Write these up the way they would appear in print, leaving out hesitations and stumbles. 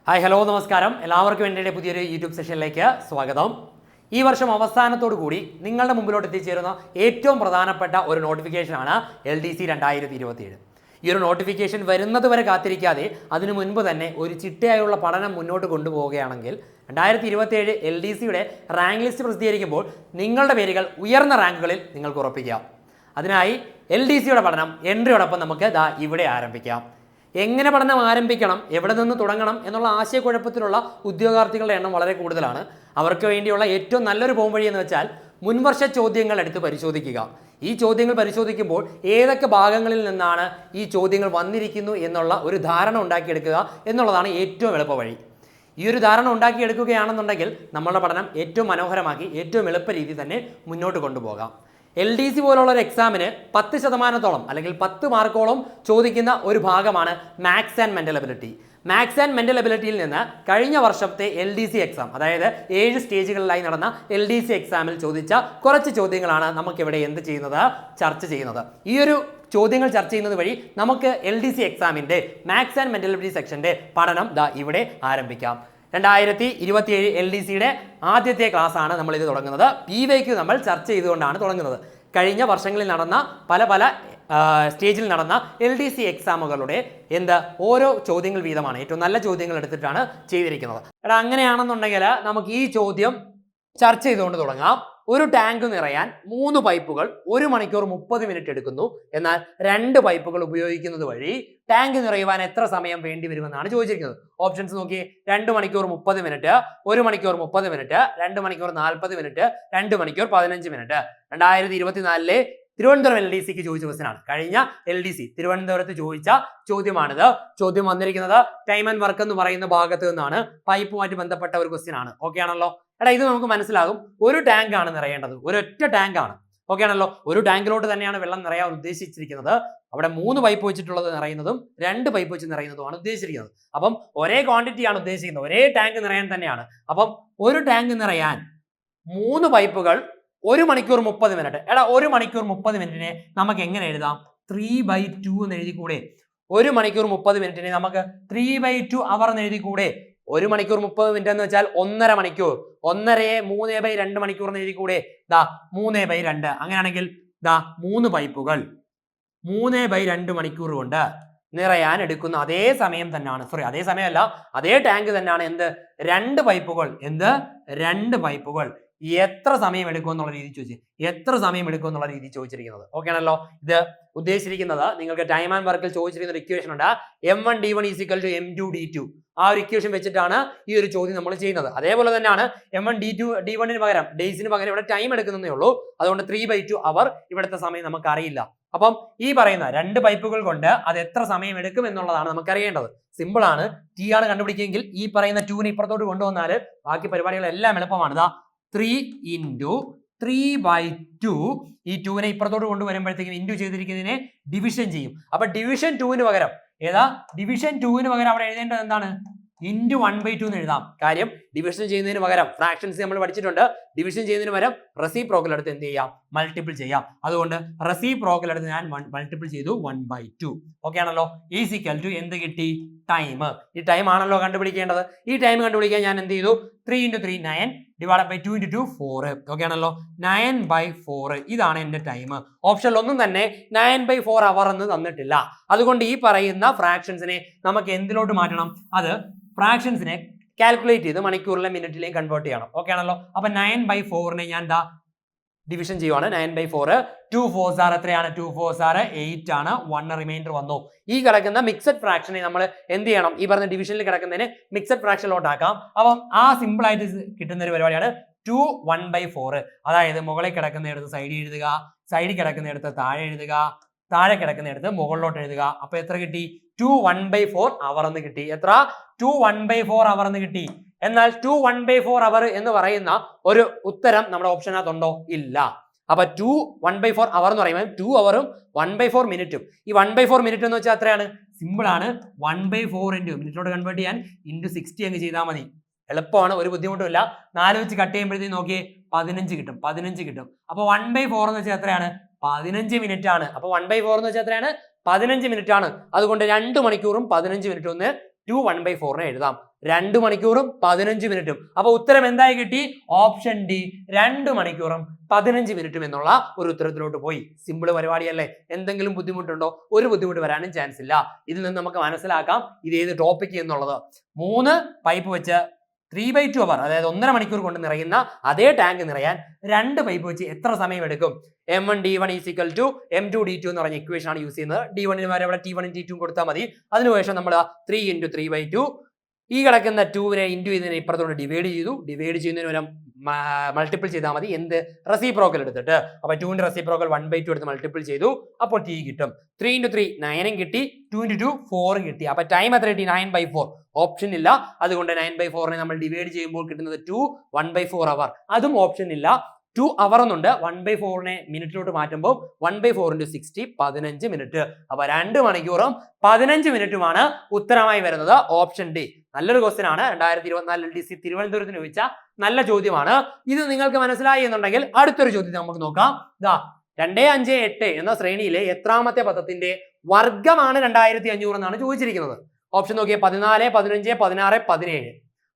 Hi hello നമസ്കാരം. എല്ലാവർക്കും എൻ്റെ പുതിയൊരു യൂട്യൂബ് സെഷനിലേക്ക് സ്വാഗതം. ഈ വർഷം അവസാനത്തോടു കൂടി നിങ്ങളുടെ മുമ്പിലോട്ട് എത്തിച്ചേരുന്ന ഏറ്റവും പ്രധാനപ്പെട്ട ഒരു നോട്ടിഫിക്കേഷനാണ് LDC 2027. ഈ ഒരു നോട്ടിഫിക്കേഷൻ വരുന്നത് വരെ കാത്തിരിക്കാതെ അതിനു മുൻപ് തന്നെ ഒരു ചിട്ടയായുള്ള പഠനം മുന്നോട്ട് കൊണ്ടുപോവുകയാണെങ്കിൽ 2027 LDCയുടെ റാങ്ക് ലിസ്റ്റ് പ്രസിദ്ധീകരിക്കുമ്പോൾ നിങ്ങളുടെ പേരുകൾ ഉയർന്ന റാങ്കുകളിൽ നിങ്ങൾക്ക് ഉറപ്പിക്കാം. അതിനായി LDCയുടെ പഠനം എൻട്രിയോടൊപ്പം നമുക്ക് ഇവിടെ ആരംഭിക്കാം. എങ്ങനെ പഠനം ആരംഭിക്കണം, എവിടെ നിന്ന് തുടങ്ങണം എന്നുള്ള ആശയക്കുഴപ്പത്തിലുള്ള ഉദ്യോഗാർത്ഥികളുടെ എണ്ണം വളരെ കൂടുതലാണ്. അവർക്ക് വേണ്ടിയുള്ള ഏറ്റവും നല്ലൊരു പോംവഴി എന്ന് വെച്ചാൽ മുൻവർഷ ചോദ്യങ്ങൾ എടുത്ത് പരിശോധിക്കുക. ഈ ചോദ്യങ്ങൾ പരിശോധിക്കുമ്പോൾ ഏതൊക്കെ ഭാഗങ്ങളിൽ നിന്നാണ് ഈ ചോദ്യങ്ങൾ വന്നിരിക്കുന്നു എന്നുള്ള ഒരു ധാരണ ഉണ്ടാക്കിയെടുക്കുക എന്നുള്ളതാണ് ഏറ്റവും എളുപ്പ വഴി. ഈ ഒരു ധാരണ ഉണ്ടാക്കിയെടുക്കുകയാണെന്നുണ്ടെങ്കിൽ നമ്മളുടെ പഠനം ഏറ്റവും മനോഹരമാക്കി ഏറ്റവും എളുപ്പ രീതി തന്നെ മുന്നോട്ട് കൊണ്ടുപോകാം. LDC പോലുള്ള ഒരു എക്സാമിന് 10% അല്ലെങ്കിൽ 10 മാർക്കോളം ചോദിക്കുന്ന ഒരു ഭാഗമാണ് maths and mental ability. Maths and mental എബിലിറ്റിയിൽ നിന്ന് കഴിഞ്ഞ വർഷത്തെ LDC എക്സാം, അതായത് 7 സ്റ്റേജുകളിലായി നടന്ന LDC എക്സാമിൽ ചോദിച്ച കുറച്ച് ചോദ്യങ്ങളാണ് നമുക്കിവിടെ ചർച്ച ചെയ്യുന്നത്. ഈ ഒരു ചോദ്യങ്ങൾ ചർച്ച ചെയ്യുന്നത് വഴി നമുക്ക് LDC എക്സാമിൻ്റെ മാത്സ് ആൻഡ് മെൻ്റൽ എബിലിറ്റി സെക്ഷൻ്റെ പഠനം ഇവിടെ ആരംഭിക്കാം. 2027 LDCയുടെ ആദ്യത്തെ ക്ലാസ് ആണ് നമ്മളിത് തുടങ്ങുന്നത്. PYQ നമ്മൾ ചർച്ച ചെയ്തുകൊണ്ടാണ് തുടങ്ങുന്നത്. കഴിഞ്ഞ വർഷങ്ങളിൽ നടന്ന പല സ്റ്റേജിൽ നടന്ന LDC എക്സാമുകളുടെ ഓരോ ചോദ്യങ്ങൾ വീതമാണ്, ഏറ്റവും നല്ല ചോദ്യങ്ങൾ എടുത്തിട്ടാണ് ചെയ്തിരിക്കുന്നത്. അങ്ങനെയാണെന്നുണ്ടെങ്കിൽ നമുക്ക് ഈ ചോദ്യം ചർച്ച ചെയ്തുകൊണ്ട് തുടങ്ങാം. ഒരു ടാങ്ക് നിറയാൻ 3 പൈപ്പുകൾ 1 മണിക്കൂർ 30 മിനിറ്റ് എടുക്കുന്നു. എന്നാൽ 2 പൈപ്പുകൾ ഉപയോഗിക്കുന്നത് വഴി ടാങ്ക് നിറയുവാൻ എത്ര സമയം വേണ്ടി വരുമെന്നാണ് ചോദിച്ചിരിക്കുന്നത്. ഓപ്ഷൻസ് നോക്കി: 2 മണിക്കൂർ 30 മിനിറ്റ്, 1 മണിക്കൂർ 30 മിനിറ്റ്, 2 മണിക്കൂർ 40 മിനിറ്റ്, 2 മണിക്കൂർ 15 മിനിറ്റ്. 2024 തിരുവനന്തപുരം LDCക്ക് ചോദിച്ച ക്വസ്റ്റ്യനാണ്. കഴിഞ്ഞ LDC തിരുവനന്തപുരത്ത് ചോദിച്ച ചോദ്യമാണിത്. ചോദ്യം വന്നിരിക്കുന്നത് ടൈം ആൻഡ് വർക്ക് എന്ന് പറയുന്ന ഭാഗത്ത് നിന്നാണ്. പൈപ്പുമായിട്ട് ബന്ധപ്പെട്ട ഒരു ക്വസ്റ്റ്യൻ ആണ്. ഓക്കെ ആണല്ലോ? ഇത് നമുക്ക് മനസ്സിലാകും. ഒരു ടാങ്ക് ആണ് നിറയേണ്ടത്, ഒരൊറ്റ ടാങ്ക് ആണ്. ഓക്കെ ആണല്ലോ? ഒരു ടാങ്കിലോട്ട് തന്നെയാണ് വെള്ളം നിറയാൻ ഉദ്ദേശിച്ചിരിക്കുന്നത്. അവിടെ 3 പൈപ്പ് വെച്ചിട്ടുള്ളത് നിറയുന്നതും 2 പൈപ്പ് വെച്ച് നിറയുന്നതുമാണ് ഉദ്ദേശിച്ചിരിക്കുന്നത്. അപ്പം ഒരേ ക്വാണ്ടിറ്റി ആണ് ഉദ്ദേശിക്കുന്നത്, ഒരേ ടാങ്ക് നിറയാൻ തന്നെയാണ്. അപ്പം ഒരു ടാങ്ക് നിറയാൻ 3 പൈപ്പുകൾ 1 മണിക്കൂർ 30 മിനിറ്റ്. 1 മണിക്കൂർ 30 മിനിറ്റിനെ നമുക്ക് എങ്ങനെ എഴുതാം? 3/2 എന്ന് എഴുതിക്കൂടെ? 1 മണിക്കൂർ 30 മിനിറ്റിനെ നമുക്ക് 3/2 അവർ എന്ന് എഴുതിക്കൂടെ? 1 മണിക്കൂർ 30 മിനിറ്റ് എന്ന് വെച്ചാൽ 1.5 മണിക്കൂർ. 1.5 3/2 മണിക്കൂർ എന്ന് എഴുതിക്കൂടെ? 3/2. അങ്ങനെയാണെങ്കിൽ 3 പൈപ്പുകൾ 3/2 മണിക്കൂർ കൊണ്ട് നിറയാൻ എടുക്കുന്ന അതേ സമയം തന്നെയാണ്, അതേ സമയമല്ല, അതേ ടാങ്ക് തന്നെയാണ് 2 പൈപ്പുകൾ. 2 പൈപ്പുകൾ എത്ര സമയം എടുക്കും എന്നുള്ള രീതി ചോദിച്ചിരിക്കുന്നത്. ഓക്കെ ആണല്ലോ? ഇത് ഉദ്ദേശിച്ചിരിക്കുന്നത് നിങ്ങൾക്ക് ടൈം ആൻഡ് വർക്കിൽ ചോദിച്ചിരിക്കുന്ന ഒരു ഇക്വേഷൻ ഉണ്ട്. M1D1 = M2D2. ആ ഒരു ഇക്വേഷൻ വെച്ചിട്ടാണ് ഈ ഒരു ചോദ്യം നമ്മൾ ചെയ്യുന്നത്. അതേപോലെ തന്നെയാണ് M1D1 പകരം ഡേയ്സിന് പകരം ഇവിടെ ടൈം എടുക്കുന്നതേ ഉള്ളൂ. അതുകൊണ്ട് 3/2 അവർ ഇവിടുത്തെ സമയം നമുക്ക് അറിയില്ല. അപ്പം ഈ പറയുന്ന 2 പൈപ്പുകൾ കൊണ്ട് അത് എത്ര സമയം എടുക്കും എന്നുള്ളതാണ് നമുക്ക് അറിയേണ്ടത്. സിമ്പിൾ ആണ്. T ആണ് കണ്ടുപിടിക്കുകയെങ്കിൽ ഈ പറയുന്ന 2നെ ഇപ്പുറത്തോട്ട് കൊണ്ടുവന്നാൽ ബാക്കി പരിപാടികളെല്ലാം എളുപ്പമാണ്. 3 × 3/2. ഈ 2നെ ഇപ്പുറത്തോട്ട് കൊണ്ടുവരുമ്പോഴത്തേക്കും ഇൻറ്റു ചെയ്തിരിക്കുന്നതിനെ ഡിവിഷൻ ചെയ്യും. അപ്പൊ ഡിവിഷൻ 2ന് പകരം ഡിവിഷൻ 2ന് പകരം അവിടെ എഴുതേണ്ടത് എന്താണ്? ഇൻറ്റു 1/2 എന്ന് എഴുതാം. കാര്യം ഡിവിഷൻ ചെയ്യുന്നതിന് പകരം ഫ്രാക്ഷൻസ് നമ്മൾ പഠിച്ചിട്ടുണ്ട്. ഡിവിഷൻ ചെയ്യുന്നതിന് പകരം റെസിപ്രോക്കൽ എടുത്ത് എന്ത് ചെയ്യാം? മൾട്ടിപ്പിൾ ചെയ്യാം. അതുകൊണ്ട് റെസിപ്രോക്കൽ എടുത്ത് ഞാൻ മൾട്ടിപ്പിൾ ചെയ്തു 1/2. ഓക്കെ ആണല്ലോ? = എന്ത് കിട്ടി? ടൈം. ഈ ടൈം ആണല്ലോ കണ്ടുപിടിക്കേണ്ടത്. ഈ ടൈം കണ്ടുപിടിക്കാൻ ഞാൻ എന്ത് ചെയ്തു? 3 × 3 9 / 2 × 2 4. ഓക്കെ ആണല്ലോ? 9/4 ഇതാണ് എന്റെ ടൈം. ഓപ്ഷനിൽ ഒന്നും തന്നെ 9/4 അവർ എന്ന് തന്നിട്ടില്ല. അതുകൊണ്ട് ഈ പറയുന്ന ഫ്രാക്ഷൻസിനെ നമുക്ക് എന്തിലോട്ട് മാറ്റണം? അത് ഫ്രാക്ഷൻസിനെ കാൽക്കുലേറ്റ് ചെയ്ത് മണിക്കൂറിലെ മിനിറ്റിലേയും കൺവേർട്ട് ചെയ്യണം. ഓക്കെ ആണല്ലോ? അപ്പൊ 9/4നെ ഞാൻ ഡിവിഷൻ ചെയ്യുവാണ്. 9/4. 2 4s are എത്രയാണ്? 2 4s are 8 ആണ്. 1 റിമൈൻഡർ വന്നു. ഈ കിടക്കുന്ന മിക്സഡ് ഫ്രാക്ഷനെ നമ്മൾ എന്ത് ചെയ്യണം? ഈ പറഞ്ഞ ഡിവിഷനിൽ കിടക്കുന്നതിനെ മിക്സഡ് ഫ്രാക്ഷനിലോട്ട് ആക്കാം. അപ്പം ആ സിമ്പിൾ ആയിട്ട് കിട്ടുന്ന ഒരു പരിപാടിയാണ് 2 1/4. അതായത് മുകളിൽ കിടക്കുന്നിടത്ത് സൈഡിൽ എഴുതുക, സൈഡിൽ കിടക്കുന്നിടത്ത് താഴെ എഴുതുക, താഴെ കിടക്കുന്നിടത്ത് മുകളിലോട്ട് എഴുതുക. അപ്പൊ എത്ര കിട്ടി? 2 1/4 അവർ എന്ന് കിട്ടി. എത്ര? 2 1/4 അവർ എന്ന് കിട്ടി. എന്നാൽ 2 1/4 അവർ എന്ന് പറയുന്ന ഒരു ഉത്തരം നമ്മുടെ ഓപ്ഷനകത്തുണ്ടോ? ഇല്ല. അപ്പൊ 2 1/4 അവർ എന്ന് പറയുമ്പോൾ 2 അവറും 1/4 മിനിറ്റും. ഈ 1/4 മിനിറ്റ് എന്ന് വെച്ചാൽ എത്രയാണ്? സിമ്പിൾ ആണ്. 1/4 × മിനിറ്റിലോട്ട് കൺവേർട്ട് ചെയ്യാൻ × 60 അങ്ങ് ചെയ്താൽ മതി. എളുപ്പമാണ്, ഒരു ബുദ്ധിമുട്ടുമില്ല. 4 വെച്ച് കട്ട് ചെയ്യുമ്പോഴത്തേക്ക് നോക്കിയേ 15 കിട്ടും. അപ്പൊ 1/4 എന്ന് വെച്ചാൽ എത്രയാണ്? 15 മിനിറ്റ് ആണ്. അപ്പൊ 1/4 എന്ന് വെച്ചാൽ എത്രയാണ്? 15 മിനിറ്റ് ആണ്. അതുകൊണ്ട് 2 മണിക്കൂറും 15 മിനിറ്റും ഒന്ന് 2 1/4 എഴുതാം. 2 മണിക്കൂറും 15 മിനിറ്റും. അപ്പൊ ഉത്തരം എന്തായി കിട്ടി? ഓപ്ഷൻ ഡി, 2 മണിക്കൂറും 15 മിനിറ്റും എന്നുള്ള ഒരു ഉത്തരത്തിലോട്ട് പോയി. സിമ്പിൾ പരിപാടിയല്ലേ? എന്തെങ്കിലും ബുദ്ധിമുട്ടുണ്ടോ? ഒരു ബുദ്ധിമുട്ട് വരാനും ചാൻസ് ഇല്ല. ഇതിൽ നിന്ന് നമുക്ക് മനസ്സിലാക്കാം ഇത് ഏത് ടോപ്പിക് എന്നുള്ളത്. 3 പൈപ്പ് വെച്ച് 3/2 അവർ, അതായത് 1.5 മണിക്കൂർ കൊണ്ട് നിറയുന്ന അതേ ടാങ്ക് നിറയാൻ 2 പൈപ്പ് വെച്ച് എത്ര സമയം എടുക്കും? M1 D1 = M2 D2 എന്ന് പറഞ്ഞ ഇക്വേഷൻ ആണ് യൂസ് ചെയ്യുന്നത്. D1 ന് പകരം ഇവിടെ T1 T2 കൊടുത്താൽ മതി. അതിനുശേഷം നമ്മൾ 3 × 3/2 ഈ കിടക്കുന്ന 2നെ ഇൻറ്റു ചെയ്തതിനെ ഇപ്പുറത്തോട്ട് ഡിവൈഡ് ചെയ്തു. ഡിവൈഡ് ചെയ്യുന്നതിന് പകരം മൾട്ടിപ്പിൾ ചെയ്താൽ മതി. എന്ത്? റെസിപ്രോക്കൽ എടുത്തിട്ട്. അപ്പൊ 2ന്റെ റെസിപ്രോക്കൽ 1/2 എടുത്ത് മൾട്ടിപ്പിൾ ചെയ്തു. അപ്പോൾ T കിട്ടും. 3 × 3 9 കിട്ടി. 2 × 2 4 കിട്ടി. അപ്പൊ ടൈം എത്ര കിട്ടി? 9/4. ഓപ്ഷൻ ഇല്ല. അതുകൊണ്ട് 9/4നെ നമ്മൾ ഡിവൈഡ് ചെയ്യുമ്പോൾ കിട്ടുന്നത് 2 1/4 അവർ. അതും ഓപ്ഷൻ ഇല്ല. 2 അവർ എന്നുണ്ട്. 1/4നെ മിനിറ്റിലോട്ട് മാറ്റുമ്പോൾ 1/4 × 60 15 മിനിറ്റ്. അപ്പൊ 2 മണിക്കൂറും 15 മിനിറ്റുമാണ് ഉത്തരമായി വരുന്നത്. Option D. നല്ലൊരു ക്വസ്റ്റ്യൻ ആണ്. 2024 LDC തിരുവനന്തപുരത്തിന് ചോദിച്ച നല്ല ചോദ്യമാണ്. ഇത് നിങ്ങൾക്ക് മനസ്സിലായി എന്നുണ്ടെങ്കിൽ അടുത്തൊരു ചോദ്യം നമുക്ക് നോക്കാം. ഇതാ 2, 5, 8 എന്ന ശ്രേണിയിലെ എത്രാമത്തെ പദത്തിന്റെ വർഗമാണ് 2500 എന്നാണ് ചോദിച്ചിരിക്കുന്നത്. ഓപ്ഷൻ നോക്കിയേ. 14, 15, 16, 17.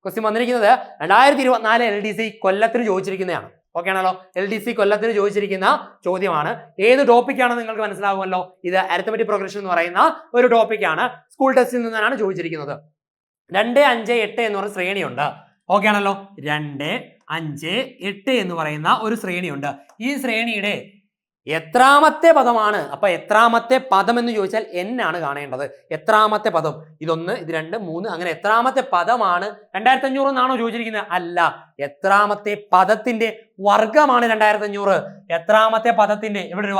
ക്വസ്റ്റ്യൻ വന്നിരിക്കുന്നത് 2024 LDC കൊല്ലത്തിന് ചോദിച്ചിരിക്കുന്നതാണ്. ഓക്കെ ആണല്ലോ? LDC കൊല്ലത്തിന് ചോദിച്ചിരിക്കുന്ന ചോദ്യമാണ്. ഏത് ടോപ്പിക്കാണെന്ന് നിങ്ങൾക്ക് മനസ്സിലാകുമല്ലോ. ഇത് അരിത്തമെറ്റിക് പ്രോഗ്രഷൻ എന്ന് പറയുന്ന ഒരു ടോപ്പിക്കാണ്. സ്കൂൾ ടെസ്റ്റിൽ നിന്നാണ് ചോദിച്ചിരിക്കുന്നത്. 2, 5, 8 എന്ന് പറയുന്ന ശ്രേണിയുണ്ട്. ഓക്കെ ആണല്ലോ? 2, 5, 8 എന്ന് പറയുന്ന ഒരു ശ്രേണിയുണ്ട്. ഈ ശ്രേണിയുടെ എത്രാമത്തെ പദമാണ്? അപ്പൊ എത്രാമത്തെ പദം എന്ന് ചോദിച്ചാൽ n ആണ് കാണേണ്ടത്. എത്രാമത്തെ പദം? ഇതൊന്ന്, ഇത് 2, 3, അങ്ങനെ എത്രാമത്തെ പദമാണ് 2500 എന്നാണോ ചോദിച്ചിരിക്കുന്നത്? അല്ല, എത്രാമത്തെ പദത്തിന്റെ വർഗമാണ് 2500. എത്രാമത്തെ പദത്തിന്റെ ഇവിടെ ഒരു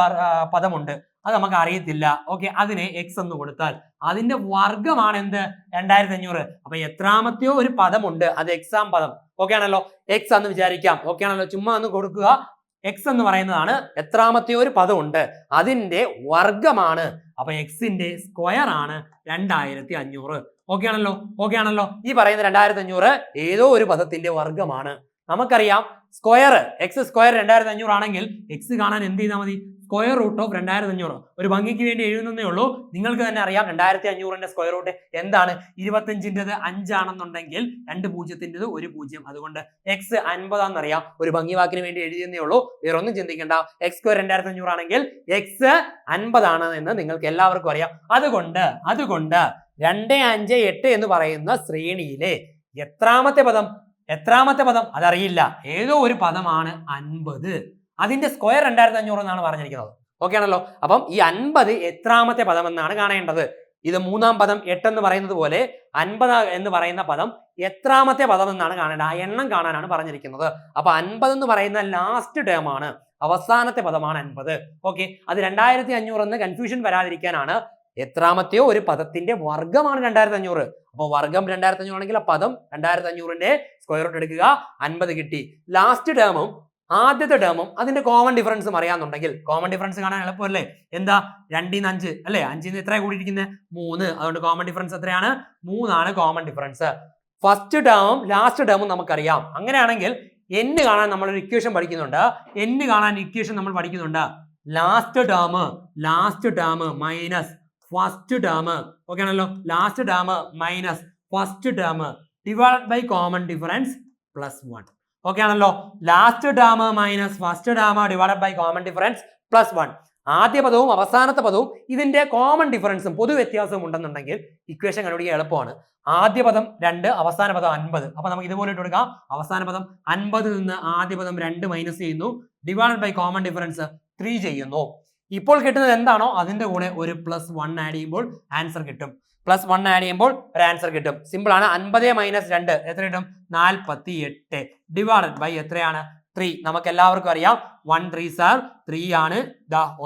പദമുണ്ട്, അത് നമുക്ക് അറിയത്തില്ല. ഓക്കെ, അതിനെ x എന്ന് കൊടുത്താൽ അതിന്റെ വർഗമാണ് എന്ത്? 2500. അപ്പൊ എത്രാമത്തെയോ ഒരു പദമുണ്ട്, അത് എക്സാം പദം. ഓക്കെ ആണല്ലോ? x എന്ന് വിചാരിക്കാം. ഓക്കെ ആണല്ലോ? ചുമ്മാ ഒന്ന് കൊടുക്കുക. x എന്ന് പറയുന്നതാണ് എത്രാമത്തെയോ ഒരു പദമുണ്ട്, അതിന്റെ വർഗമാണ്. അപ്പൊ x-ന്റെ സ്ക്വയർ ആണ് 2500. ഓക്കെ ആണല്ലോ? ഓക്കെ ആണല്ലോ? ഈ പറയുന്ന 2500 ഏതോ ഒരു പദത്തിന്റെ വർഗമാണ്. നമുക്കറിയാം സ്ക്വയർ x സ്ക്വയർ 2500 ആണെങ്കിൽ x കാണാൻ എന്ത് ചെയ്താൽ മതി? Square root of 2500. ഒരു ഭംഗിക്ക് വേണ്ടി എഴുതുന്നേ ഉള്ളൂ. നിങ്ങൾക്ക് തന്നെ അറിയാം 2500ന്റെ സ്ക്വയർ റൂട്ട് എന്താണ്? 25ൻ്റെത് 5 ആണെന്നുണ്ടെങ്കിൽ 2 0ൻ്റെത് 1 0. അതുകൊണ്ട് x 50 ആണെന്നറിയാം. ഒരു ഭംഗി വാക്കിന് വേണ്ടി എഴുതുന്നേ ഉള്ളൂ. വേറെ ഒന്നും ചിന്തിക്കേണ്ട. x സ്ക്വയർ 2500 ആണെങ്കിൽ x 50 ആണ് എന്ന് നിങ്ങൾക്ക് എല്ലാവർക്കും അറിയാം. അതുകൊണ്ട് 2, 5, 8 എന്ന് പറയുന്ന ശ്രേണിയിലെ എത്രാമത്തെ പദം അതറിയില്ല. ഏതോ ഒരു പദമാണ് 50. അതിന്റെ സ്ക്വയർ 2500 എന്നാണ് പറഞ്ഞിരിക്കുന്നത്. ഓക്കെ ആണല്ലോ? അപ്പം ഈ 50 എത്രാമത്തെ പദം എന്നാണ് കാണേണ്ടത്. ഇത് 3-ാം പദം 8 എന്ന് പറയുന്നത് പോലെ 50 എന്ന് പറയുന്ന പദം എത്രാമത്തെ പദം എന്നാണ് കാണേണ്ടത്. ആ എണ്ണം കാണാനാണ് പറഞ്ഞിരിക്കുന്നത്. അപ്പൊ 50 എന്ന് പറയുന്ന ലാസ്റ്റ് ടേം ആണ്, അവസാനത്തെ പദമാണ് 50. ഓക്കെ, അത് 2500 എന്ന് കൺഫ്യൂഷൻ വരാതിരിക്കാനാണ്. എത്രാമത്തെയോ ഒരു പദത്തിന്റെ വർഗമാണ് 2500. അപ്പൊ വർഗം 2500 ആണെങ്കിൽ ആ പദം 2500ന്റെ സ്ക്വയർ റൂട്ട് എടുക്കുക, 50 കിട്ടി. ലാസ്റ്റ് ടേമും ആദ്യത്തെ ടേമും അതിന്റെ കോമൺ ഡിഫറൻസും അറിയാന്നുണ്ടെങ്കിൽ, കോമൺ ഡിഫറൻസ് കാണാൻ എളുപ്പമല്ലേ? എന്താ? 2 × 5 അല്ലെ? 5 എത്രയാണ് കൂടിയിരിക്കുന്നത്? 3. അതുകൊണ്ട് കോമൺ ഡിഫറൻസ് എത്രയാണ്? 3 ആണ് കോമൺ ഡിഫറൻസ്. ഫസ്റ്റ് ടേമും ലാസ്റ്റ് ടേമും നമുക്കറിയാം. അങ്ങനെയാണെങ്കിൽ n കാണാൻ നമ്മളൊരു ഇക്വേഷൻ പഠിക്കുന്നുണ്ട്. n കാണാൻ ഇക്വേഷൻ നമ്മൾ പഠിക്കുന്നുണ്ട്. Last term minus first term. Okay ആണല്ലോ? Last term minus first term divide by common difference plus 1. Okay ആണല്ലോ? Last term minus first term divide by common difference plus 1. ആദ്യ പദവും അവസാനത്തെ പദവും ഇതിന്റെ കോമൺ ഡിഫറൻസും പൊതു വ്യത്യാസവും ഉണ്ടെന്നുണ്ടെങ്കിൽ ഇക്വേഷൻ കണ്ടുപിടിക്കാൻ എളുപ്പമാണ്. ആദ്യ പദം 2, അവസാന പദം 50. അപ്പൊ നമുക്ക് ഇതുപോലെ ഇട്ട് കൊടുക്കാം. അവസാന പദം 50 നിന്ന് ആദ്യ പദം 2 മൈനസ് ചെയ്യുന്നു, ഡിവൈഡ് ബൈ കോമൺ ഡിഫറൻസ് 3 ചെയ്യുന്നു. ഇപ്പോൾ കിട്ടുന്നത് എന്താണോ അതിന്റെ കൂടെ ഒരു പ്ലസ് 1 ആഡ് ചെയ്യുമ്പോൾ ആൻസർ കിട്ടും. പ്ലസ് 1 ആഡ് ചെയ്യുമ്പോൾ ഒരു ആൻസർ കിട്ടും. സിമ്പിൾ ആണ്. 50 മൈനസ് 2 എത്ര കിട്ടും? 48 ഡിവൈഡ് ബൈ എത്രയാണ്? 3. നമുക്ക് എല്ലാവർക്കും അറിയാം 1 3s are 3 ആണ്.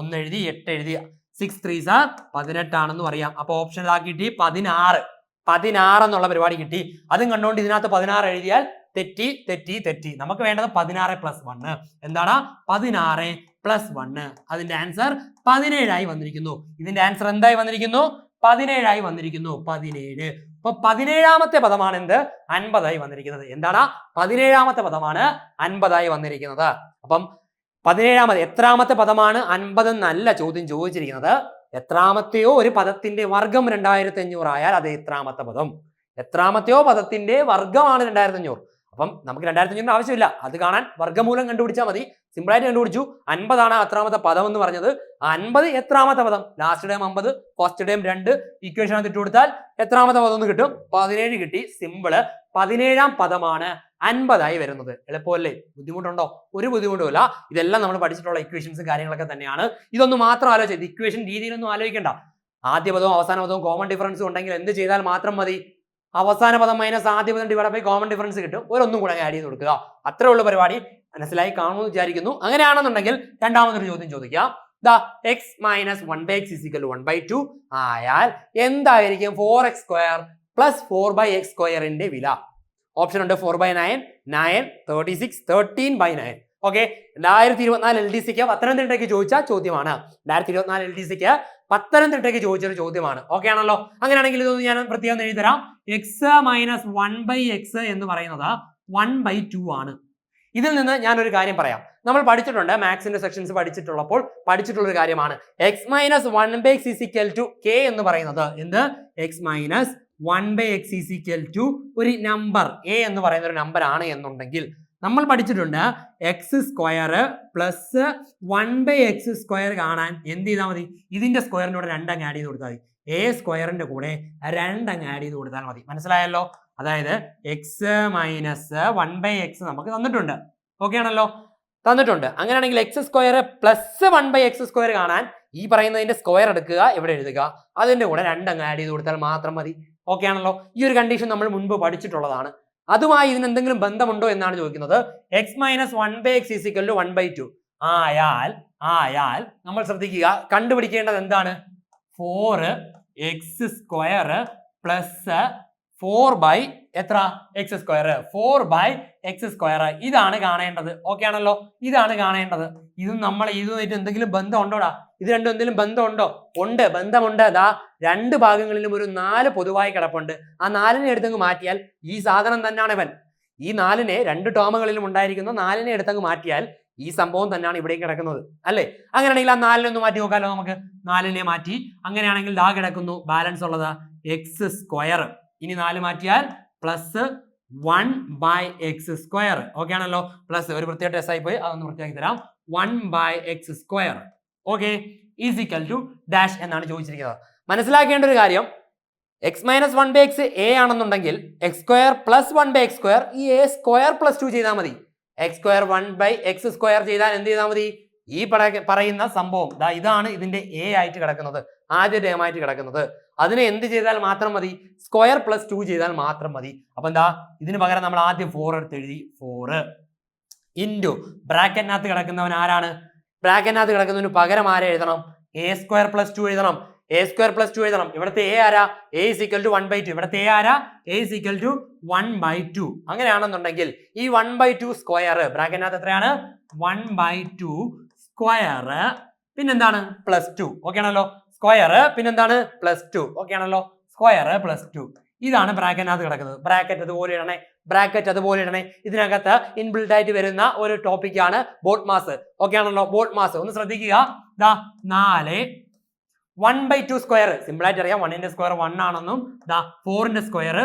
1 എഴുതി, 8 എഴുതി, 6 3s are 18 ആണെന്ന് പറയാം. അപ്പൊ ഓപ്ഷൻ കിട്ടി 16 എന്നുള്ള പരിപാടി കിട്ടി. അതും കണ്ടുകൊണ്ട് ഇതിനകത്ത് 16 എഴുതിയാൽ തെറ്റി. നമുക്ക് വേണ്ടത് 16 + 1. എന്താണ്? 16 + 1. അതിന്റെ ആൻസർ 17 ആയി വന്നിരിക്കുന്നു. ഇതിന്റെ ആൻസർ എന്തായി വന്നിരിക്കുന്നു? 17 ആയി വന്നിരിക്കുന്നു. 17. അപ്പൊ 17ാമത്തെ പദമാണ് എന്ത്? 50 ആയി വന്നിരിക്കുന്നത്. എന്താണ്? 17ാമത്തെ പദമാണ് 50 ആയി വന്നിരിക്കുന്നത്. അപ്പം 17ാമത് എത്രാമത്തെ പദമാണ് 50 എന്നല്ല ചോദ്യം ചോദിച്ചിരിക്കുന്നത്. എത്രാമത്തെയോ ഒരു പദത്തിന്റെ വർഗം 2500 ആയാൽ അത് എത്രാമത്തെ പദം. എത്രാമത്തെയോ പദത്തിന്റെ വർഗ്ഗമാണ് 2500. അപ്പം നമുക്ക് 2500 ആവശ്യമില്ല, അത് കാണാൻ വർഗ്ഗമൂലം കണ്ടുപിടിച്ചാൽ മതി. സിമ്പിൾ ആയിട്ട് കണ്ടുപിടിച്ചു. 50 ആണ് എത്രാമത്തെ പദം എന്ന് പറഞ്ഞത്. 50 എത്രാമത്തെ പദം? Last time 50, first time 2, equation ഇട്ട് കൊടുത്താൽ എത്രാമത്തെ പദം എന്ന് കിട്ടും? 17 കിട്ടി. സിമ്പിള്. 17ാം പദമാണ് 50 വരുന്നത്. എളുപ്പമല്ലേ? ബുദ്ധിമുട്ടുണ്ടോ? ഒരു ബുദ്ധിമുട്ടുമില്ല. ഇതെല്ലാം നമ്മൾ പഠിച്ചിട്ടുള്ള ഇക്വേഷൻസും കാര്യങ്ങളൊക്കെ തന്നെയാണ്. ഇതൊന്നും മാത്രം ആലോചിച്ചത്, ഇക്വേഷൻ രീതിയിലൊന്നും ആലോചിക്കേണ്ട. ആദ്യ പദവും അവസാന പദവും കോമൺ ഡിഫറൻസും ഉണ്ടെങ്കിൽ എന്ത് ചെയ്താൽ മാത്രം മതി? അവസാന പദം മൈനസ് ആദ്യ പദം ഡിവൈഡ് ബൈ കോമൺ ഡിഫറൻസ് കിട്ടും. ഒരൊന്നും കൂടെ ആഡ് ചെയ്ത് കൊടുക്കുക. അത്രേ ഉള്ള പരിപാടി. മനസ്സിലായി കാണുമെന്ന് വിചാരിക്കുന്നു. അങ്ങനെയാണെന്നുണ്ടെങ്കിൽ രണ്ടാമതൊരു ചോദ്യം ചോദിക്കാം. എക്സ് മൈനസ് 1/x = 1/2 ആയാൽ എന്തായിരിക്കും 4x² പ്ലസ് 4/x² വില? ഓപ്ഷൻ ഉണ്ട് 4/9, 9, 36, 13/9. ഓക്കെ, 2024 LDCക്ക് പത്തനംതിട്ടയ്ക്ക് ചോദിച്ച ചോദ്യമാണ്. 2024 LDCക്ക് പത്തനംതിട്ടയ്ക്ക് ചോദിച്ചൊരു ചോദ്യമാണ്. ഓക്കെ ആണല്ലോ? അങ്ങനെയാണെങ്കിൽ ഇതൊന്ന് ഞാൻ പ്രത്യേകം എഴുതിത്തരാം. എക്സ് മൈനസ് 1/x എന്ന് പറയുന്നത് 1/2 ആണ്. ഇതിൽ നിന്ന് ഞാനൊരു കാര്യം പറയാം. നമ്മൾ പഠിച്ചിട്ടുണ്ട്, മാത്സിന്റെ സെക്ഷൻസ് പഠിച്ചിട്ടുള്ളപ്പോൾ പഠിച്ചിട്ടുള്ളൊരു കാര്യമാണ്. എക്സ് മൈനസ് 1/x = k എന്ന് പറയുന്നത് എന്ത്? എക്സ് മൈനസ് 1/x = ഒരു നമ്പർ a എന്ന് പറയുന്ന ഒരു നമ്പർ ആണ് എന്നുണ്ടെങ്കിൽ നമ്മൾ പഠിച്ചിട്ടുണ്ട് x² പ്ലസ് 1/x² കാണാൻ എന്ത് ചെയ്താൽ മതി? ഇതിന്റെ സ്ക്വയറിന്റെ കൂടെ 2 അങ്ങ് ആഡ് ചെയ്ത് കൊടുത്താൽ മതി. a² കൂടെ 2 അങ്ങ് ആഡ് ചെയ്ത് കൊടുത്താൽ മതി. മനസ്സിലായല്ലോ? അതായത് എക്സ് മൈനസ് 1/x നമുക്ക് തന്നിട്ടുണ്ട്. ഓക്കെ ആണല്ലോ? തന്നിട്ടുണ്ട്. അങ്ങനെയാണെങ്കിൽ x² പ്ലസ് 1/x² കാണാൻ ഈ പറയുന്നതിന്റെ സ്ക്വയർ എടുക്കുക, ഇവിടെ എഴുതുക, അതിന്റെ കൂടെ 2 അങ്ങ് ആഡ് ചെയ്ത് കൊടുത്താൽ മാത്രം മതി. ഓക്കെ ആണല്ലോ? ഈ ഒരു കണ്ടീഷൻ നമ്മൾ മുൻപ് പഠിച്ചിട്ടുള്ളതാണ്. അതുമായി ഇതിന് എന്തെങ്കിലും ബന്ധമുണ്ടോ എന്നാണ് ചോദിക്കുന്നത്. എക്സ് മൈനസ് 1/x = 1/2 ആയാൽ നമ്മൾ ശ്രദ്ധിക്കുക, കണ്ടുപിടിക്കേണ്ടത് എന്താണ്? 4x² plus 4/x², 4/x². ഇതാണ് കാണേണ്ടത്. ഓക്കെ ആണല്ലോ? ഇതാണ് കാണേണ്ടത്. ഇതും നമ്മൾ ഇതുമായിട്ട് എന്തെങ്കിലും ബന്ധം ഉണ്ടോടാ? ഇത് രണ്ടും എന്തെങ്കിലും ബന്ധമുണ്ടോ? ഉണ്ട്, ബന്ധമുണ്ട്. അതാ 2 ഭാഗങ്ങളിലും ഒരു 4 പൊതുവായി കിടപ്പുണ്ട്. ആ 4നെ എടുത്തങ്ങ് മാറ്റിയാൽ ഈ സാധനം തന്നെയാണ് ഇവൻ. ഈ 4നെ 2 ടേമുകളിലും ഉണ്ടായിരിക്കുന്ന 4നെ എടുത്തങ്ങ് മാറ്റിയാൽ ഈ സംഭവം തന്നെയാണ് ഇവിടെ കിടക്കുന്നത്, അല്ലേ? അങ്ങനെയാണെങ്കിൽ ആ 4നെ ഒന്ന് മാറ്റി നോക്കാലോ നമുക്ക്. 4നെ മാറ്റി. അങ്ങനെയാണെങ്കിൽ ദാ കിടക്കുന്നു ബാലൻസ് ഉള്ളത് x². ഇനി 4 മാറ്റിയാൽ പ്ലസ് 1/x². ഓക്കെ ആണല്ലോ? പ്ലസ് ഒരു പ്രത്യേക ടെസ്റ്റ് ആയി പോയി, അതൊന്ന് വൃത്തിയാക്കി തരാം. 1/x². ഓക്കെ, = ഡാഷ് എന്നാണ് ചോദിച്ചിരിക്കുന്നത്. മനസ്സിലാക്കേണ്ട ഒരു കാര്യം, എക്സ് മൈനസ് 1/x a ആണെന്നുണ്ടെങ്കിൽ x² പ്ലസ് 1/x², ഈ a² പ്ലസ് 2 ചെയ്താൽ മതി. x² 1/x² ചെയ്താൽ എന്ത് ചെയ്താൽ മതി? ഈ പറയുന്ന സംഭവം ഇതാണ് ഇതിന്റെ a ആയിട്ട് കിടക്കുന്നത്, ആദ്യ ടേം ആയിട്ട് കിടക്കുന്നത്. അതിനെ എന്ത് ചെയ്താൽ മാത്രം മതി? സ്ക്വയർ പ്ലസ് 2 ചെയ്താൽ മാത്രം മതി. അപ്പൊ എന്താ? ഇതിന് പകരം നമ്മൾ ആദ്യം 4 എടുത്ത് എഴുതി. 4 ഇൻറ്റു ബ്രാക്കറ്റിനകത്ത് കിടക്കുന്നവൻ ആരാണ്? ബ്രാക്കറ്റിനകത്ത് കിടക്കുന്നതിന് പകരം ആരെ എഴുതണം? a² പ്ലസ് 2 എഴുതണം. a² പ്ലസ് 2 എഴുതണം. ഇവിടുത്തെ a ആരാ? a = 1/2. ഇവിടുത്തെ a ആരാ? a = 1/2. അങ്ങനെയാണെന്നുണ്ടെങ്കിൽ ഈ 1/2 സ്ക്വയർ ബ്രാക്കറ്റിനകത്ത് എത്രയാണ്? 1/2 സ്ക്വയർ പിന്നെന്താണ്? പ്ലസ് 2. ഓക്കെ ആണല്ലോ? സ്ക്വയർ പിന്നെന്താണ്? പ്ലസ് 2. ഓക്കെ ആണല്ലോ? Square plus 2. ഇതാണ് ബ്രാക്കറ്റിനകത്ത് കിടക്കുന്നത്. ബ്രാക്കറ്റ് അതുപോലെ ഇടണേ, ബ്രാക്കറ്റ് അതുപോലെ ഇടണേ. ഇതിനകത്ത് ഇൻബിൽഡ് ആയിട്ട് വരുന്ന ഒരു ടോപ്പിക്കാണ് ബോട്ട് മാസ്. ഓക്കെ ആണല്ലോ? ബോട്ട് മാസ് ഒന്ന് ശ്രദ്ധിക്കുക. 4 1/2 സ്ക്വയർ സിമ്പിൾ ആയിട്ട് അറിയാം. 1ന്റെ സ്ക്വയർ 1 ആണെന്നും 4ന്റെ സ്ക്വയർ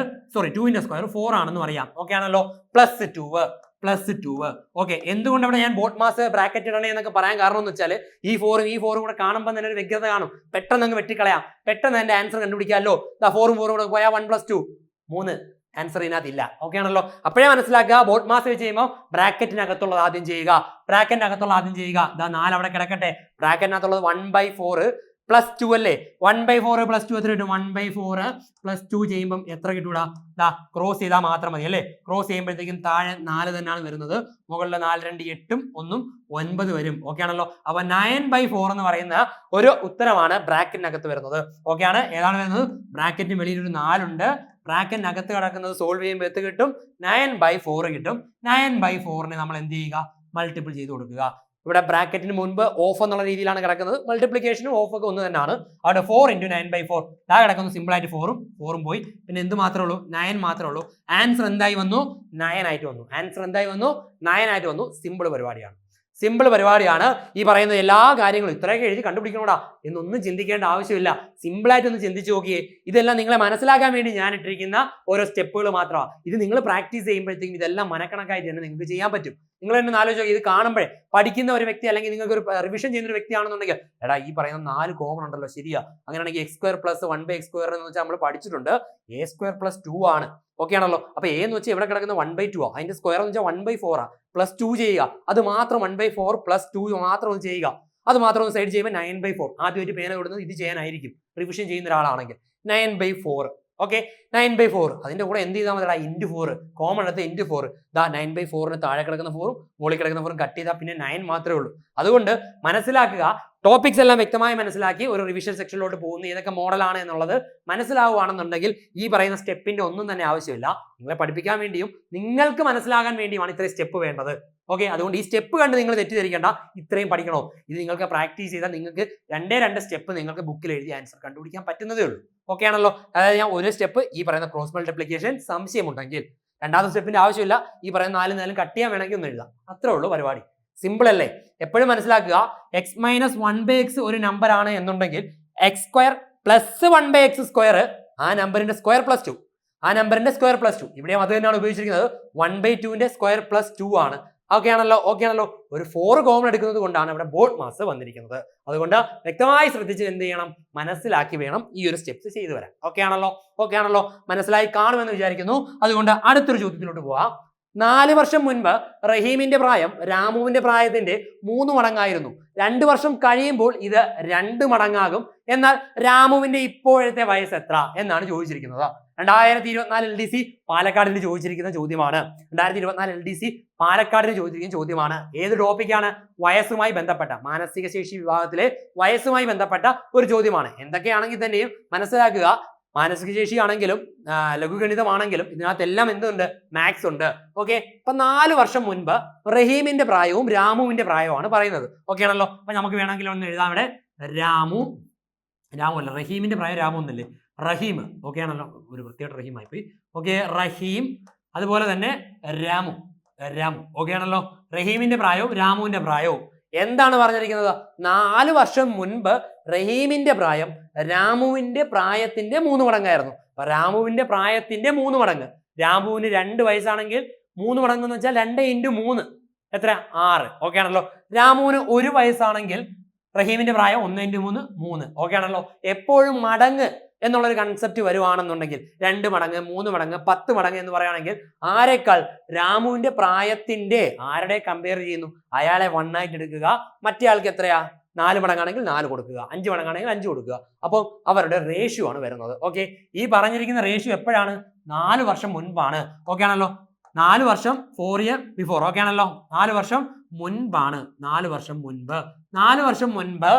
2ന്റെ സ്ക്വയർ 4 ആണെന്നും അറിയാം. ഓക്കെ ആണല്ലോ? പ്ലസ് 2. ഓക്കെ, എന്തുകൊണ്ട് ഇവിടെ ഞാൻ ബോട്ട് മാസ് ബ്രാക്കറ്റ് ഇടണേ എന്നൊക്കെ പറയാൻ കാരണം എന്ന് വെച്ചാൽ ഈ 4ഉം കൂടെ കാണുമ്പോൾ തന്നെ ഒരു വ്യക്തത കാണും. പെട്ടെന്ന് അങ്ങ് വെട്ടിക്കളയാം, പെട്ടെന്ന് എന്റെ ആൻസർ കണ്ടുപിടിക്കാമല്ലോ. 4ഉം കൂടെ പോയാൽ 1 + 2 3 ആൻസർ ഇതിനകത്ത് ഇല്ല. ഓക്കെ ആണല്ലോ? അപ്പോഴേ മനസ്സിലാക്കുക, ബോട്ട് മാസ് വെച്ച് ചെയ്യുമ്പോൾ ബ്രാക്കറ്റിനകത്തുള്ളത് ആദ്യം ചെയ്യുക. 4 അവിടെ കിടക്കട്ടെ. ബ്രാക്കറ്റിനകത്തുള്ളത് 1/4 പ്ലസ് 2 അല്ലേ? 1/4 പ്ലസ് 2 എത്ര കിട്ടും? 1/4 പ്ലസ് 2 ചെയ്യുമ്പോൾ എത്ര കിട്ടൂടാ? ക്രോസ് ചെയ്താൽ മാത്രം മതി അല്ലേ? ക്രോസ് ചെയ്യുമ്പോഴത്തേക്കും താഴെ 4 തന്നെയാണ് വരുന്നത്. മുകളിലെ 4 2 8 1 9 വരും. ഓക്കെ ആണല്ലോ? അപ്പൊ 9/4 എന്ന് പറയുന്ന ഒരു ഉത്തരമാണ് ബ്രാക്കറ്റിനകത്ത് വരുന്നത്. ഓക്കെ ആണ്? ഏതാണ് വരുന്നത്? ബ്രാക്കറ്റിന് വെളിയിൽ ഒരു 4 ഉണ്ട്. ബ്രാക്കറ്റിനകത്ത് കിടക്കുന്നത് സോൾവ് ചെയ്യുമ്പോൾ എത്ര കിട്ടും? 9/4 കിട്ടും. 9/4നെ നമ്മൾ എന്ത് ചെയ്യുക? മൾട്ടിപ്പിൾ ചെയ്ത് കൊടുക്കുക. ഇവിടെ ബ്രാക്കറ്റിന് മുൻപ് ഓഫ് എന്നുള്ള രീതിയിലാണ് കിടക്കുന്നത്. മൾട്ടിപ്ലിക്കേഷനും ഓഫ് ഒക്കെ ഒന്ന് തന്നെയാണ്. അവിടെ 4 × 9/4 കിടക്കുന്നു. സിമ്പിൾ ആയിട്ട് 4ഉം പോയി. പിന്നെ എന്ത് മാത്രമേ ഉള്ളൂ? 9 മാത്രമേ ഉള്ളൂ. ആൻസർ എന്തായി വന്നു? 9 ആയിട്ട് വന്നു. സിമ്പിൾ പരിപാടിയാണ്. സിമ്പിൾ പരിപാടിയാണ്. ഈ പറയുന്ന എല്ലാ കാര്യങ്ങളും ഇത്രയൊക്കെ എഴുതി കണ്ടുപിടിക്കണോടാ എന്നൊന്നും ചിന്തിക്കേണ്ട ആവശ്യമില്ല. സിമ്പിളായിട്ടൊന്ന് ചിന്തിച്ച് നോക്കിയേ. ഇതെല്ലാം നിങ്ങളെ മനസ്സിലാക്കാൻ വേണ്ടി ഞാൻ ഇട്ടിരിക്കുന്ന ഓരോ സ്റ്റെപ്പുകൾ മാത്രമാണ്. ഇത് നിങ്ങൾ പ്രാക്ടീസ് ചെയ്യുമ്പോഴത്തേക്കും ഇതെല്ലാം മനക്കണക്കായിട്ട് തന്നെ നിങ്ങൾക്ക് ചെയ്യാൻ പറ്റും. നിങ്ങൾ തന്നെ ആലോചിച്ച് നോക്കി, ഇത് കാണുമ്പോഴേ പഠിക്കുന്ന ഒരു വ്യക്തി അല്ലെങ്കിൽ നിങ്ങൾക്ക് ഒരു റിവിഷൻ ചെയ്യുന്ന ഒരു വ്യക്തിയാണെന്നുണ്ടെങ്കിൽ എടാ ഈ പറയുന്ന 4 കോമൺ ഉണ്ടല്ലോ, ശരിയാ, അങ്ങനെയാണെങ്കിൽ x² + 1/x² എന്ന് വെച്ചാൽ നമ്മൾ പഠിച്ചിട്ടുണ്ട് a² + 2 ആണ്. ഓക്കെ ആണല്ലോ. അപ്പൊ a എന്ന് വെച്ചാൽ ഇവിടെ കിടക്കുന്ന 1/2 ആ, അതിന്റെ സ്ക്വയർ എന്ന് വെച്ചാൽ 1/4 ആ, +2 ചെയ്യുക, അത് മാത്രം 1/4 + 2 മാത്രം ഒന്ന് ചെയ്യുക, അത് മാത്രം ഒന്ന് സൈഡ് ചെയ്യുമ്പോൾ 9/4. ആദ്യമായിട്ട് പേന കൊടുക്കുന്നത് ഇത് ചെയ്യാനായിരിക്കും റിവിഷൻ ചെയ്യുന്ന ഒരാളാണെങ്കിൽ. 9/4 ഓക്കെ, 9/4 അതിന്റെ കൂടെ എന്ത് ചെയ്താൽ മതി, ഇൻറ്റു 4 കോമൺ എടുത്ത് ഇൻറ്റു 4. ദാ 9/4 താഴെ കിടക്കുന്ന 4 മുകളിൽ കിടക്കുന്ന 4 കട്ട് ചെയ്താൽ പിന്നെ 9 മാത്രമേ ഉള്ളൂ. അതുകൊണ്ട് മനസ്സിലാക്കുക, ടോപ്പിക്സ് എല്ലാം വ്യക്തമായി മനസ്സിലാക്കി ഒരു റിവിഷൻ സെക്ഷനിലോട്ട് പോകുന്ന ഏതൊക്കെ മോഡലാണ് എന്നുള്ളത് മനസ്സിലാവുകയാണെന്നുണ്ടെങ്കിൽ ഈ പറയുന്ന സ്റ്റെപ്പിന്റെ ഒന്നും തന്നെ ആവശ്യമില്ല. നിങ്ങളെ പഠിപ്പിക്കാൻ വേണ്ടിയും നിങ്ങൾക്ക് മനസ്സിലാകാൻ വേണ്ടിയുമാണ് ഇത്രയും സ്റ്റെപ്പ് വേണ്ടത്. ഓക്കെ, അതുകൊണ്ട് ഈ സ്റ്റെപ്പ് കണ്ട് നിങ്ങൾ തെറ്റിദ്ധരിക്കേണ്ട, ഇത്രയും പഠിക്കണോ, ഇത് നിങ്ങൾക്ക് പ്രാക്ടീസ് ചെയ്താൽ നിങ്ങൾക്ക് 2 സ്റ്റെപ്പ് നിങ്ങൾക്ക് ബുക്കിൽ എഴുതി ആൻസർ കണ്ടുപിടിക്കാൻ പറ്റുന്നതേ ഉള്ളൂ. ഓക്കെ ആണല്ലോ. അതായത് ഞാൻ ഒരു സ്റ്റെപ്പ് ഈ പറയുന്ന ക്രോസ് മൾട്ടിപ്ലിക്കേഷൻ സംശയമുണ്ടെങ്കിൽ രണ്ടാമത്തെ സ്റ്റെപ്പിന്റെ ആവശ്യമില്ല, ഈ പറയുന്ന 4 കട്ട് ചെയ്യാൻ വേണമെങ്കിൽ ഒന്ന് എഴുതാം, അത്രേ ഉള്ളൂ പരിപാടി. സിമ്പിൾ അല്ലേ? എപ്പോഴും മനസ്സിലാക്കുക, x - 1/x ഒരു നമ്പർ ആണ് എന്നുണ്ടെങ്കിൽ x² + 1/x² ആ നമ്പറിന്റെ സ്ക്വയർ +2, ആ നമ്പറിന്റെ സ്ക്വയർ +2. ഇവിടെയും അത് തന്നെയാണ് ഉപയോഗിച്ചിരിക്കുന്നത്. 1/2ന്റെ സ്ക്വയർ +2 ആണ്. ഓക്കെ ആണല്ലോ. ഓക്കെ ആണല്ലോ. ഒരു 4 കോമൺ എടുക്കുന്നത് കൊണ്ടാണ് ഇവിടെ ബോർഡ് മാസ് വന്നിരിക്കുന്നത്. അതുകൊണ്ട് വ്യക്തമായി ശ്രദ്ധിച്ച് എന്ത് ചെയ്യണം, മനസ്സിലാക്കി വേണം ഈ ഒരു സ്റ്റെപ്സ് ചെയ്തു വരാൻ. ഓക്കെ ആണല്ലോ. ഓക്കെ ആണല്ലോ. മനസ്സിലായി കാണുമെന്ന് വിചാരിക്കുന്നു. അതുകൊണ്ട് അടുത്തൊരു ചോദ്യത്തിലോട്ട് പോവാം. 4 വർഷം മുൻപ് റഹീമിന്റെ പ്രായം രാമുവിന്റെ പ്രായത്തിന്റെ 3 മടങ്ങായിരുന്നു. 2 വർഷം കഴിയുമ്പോൾ ഇത് 2 മടങ്ങാകും. എന്നാൽ രാമുവിന്റെ ഇപ്പോഴത്തെ വയസ്സ് എത്ര എന്നാണ് ചോദിച്ചിരിക്കുന്നത്. 2024 LDC പാലക്കാടിന് ചോദിച്ചിരിക്കുന്ന ചോദ്യമാണ്. 2024 LDC പാലക്കാടിന് ചോദിച്ചിരിക്കുന്ന ചോദ്യമാണ്. ഏത് ടോപ്പിക്കാണ്? വയസ്സുമായി ബന്ധപ്പെട്ട, മാനസിക ശേഷി വിഭാഗത്തിലെ വയസ്സുമായി ബന്ധപ്പെട്ട ഒരു ചോദ്യമാണ്. എന്തൊക്കെയാണെങ്കിൽ തന്നെയും മനസ്സിലാക്കുക, മാനസിക ശേഷി ആണെങ്കിലും ലഘുഗണിതമാണെങ്കിലും ഇതിനകത്തെല്ലാം എന്തുണ്ട്, മാത്സ് ഉണ്ട്. ഓക്കെ, അപ്പൊ 4 വർഷം മുൻപ് റഹീമിന്റെ പ്രായവും രാമുവിന്റെ പ്രായവുമാണ് പറയുന്നത്. ഓക്കെ ആണല്ലോ. അപ്പൊ നമുക്ക് വേണമെങ്കിൽ ഒന്ന് എഴുതാം ഇവിടെ, രാമു അല്ല, റഹീമിന്റെ പ്രായം രാമു എന്നല്ലേ, റഹീം. ഓക്കെ ആണല്ലോ, ഒരു വൃത്തിയായിട്ട് റഹീം ആയിപ്പോയി. ഓക്കെ, റഹീം, അതുപോലെ തന്നെ രാമു. ഓക്കെ ആണല്ലോ. റഹീമിന്റെ പ്രായവും രാമുവിന്റെ പ്രായവും എന്താണ് പറഞ്ഞിരിക്കുന്നത്? 4 വർഷം മുൻപ് റഹീമിന്റെ പ്രായം രാമുവിന്റെ പ്രായത്തിന്റെ 3 മടങ്ങായിരുന്നു. അപ്പൊ രാമുവിന്റെ പ്രായത്തിന്റെ 3 മടങ്ങ്, രാമുവിന് 2 വയസ്സാണെങ്കിൽ 3 മടങ്ങ് എന്ന് വെച്ചാൽ 2 × 3 എത്ര? 6. ഓക്കെ ആണല്ലോ. രാമുവിന് 1 വയസ്സാണെങ്കിൽ റഹീമിന്റെ പ്രായം 1 × 3 3. ഓക്കെ ആണല്ലോ. എപ്പോഴും മടങ്ങ് എന്നുള്ളൊരു കൺസെപ്റ്റ് വരുവാണെന്നുണ്ടെങ്കിൽ 2 മടങ്ങ്, 3 മടങ്ങ്, 10 മടങ്ങ് എന്ന് പറയുകയാണെങ്കിൽ ആരെക്കാൾ രാമുവിന്റെ പ്രായത്തിന്റെ ആരുടെ കമ്പയർ ചെയ്യുന്നു, അയാളെ 1 ആയിട്ട് എടുക്കുക. മറ്റേ ആൾക്ക് എത്രയാ? 4 മടങ്ങാണെങ്കിൽ 4 കൊടുക്കുക, 5 മടങ്ങാണെങ്കിൽ 5 കൊടുക്കുക. അപ്പോൾ അവരുടെ റേഷ്യോ ആണ് വരുന്നത്. ഓക്കെ, ഈ പറഞ്ഞിരിക്കുന്ന റേഷ്യോ എപ്പോഴാണ്? 4 വർഷം മുൻപാണ്. ഓക്കെ ആണല്ലോ. 4 വർഷം 4 year before. ഓക്കെ ആണല്ലോ. 4 വർഷം മുൻപാണ്. 4 വർഷം മുൻപ്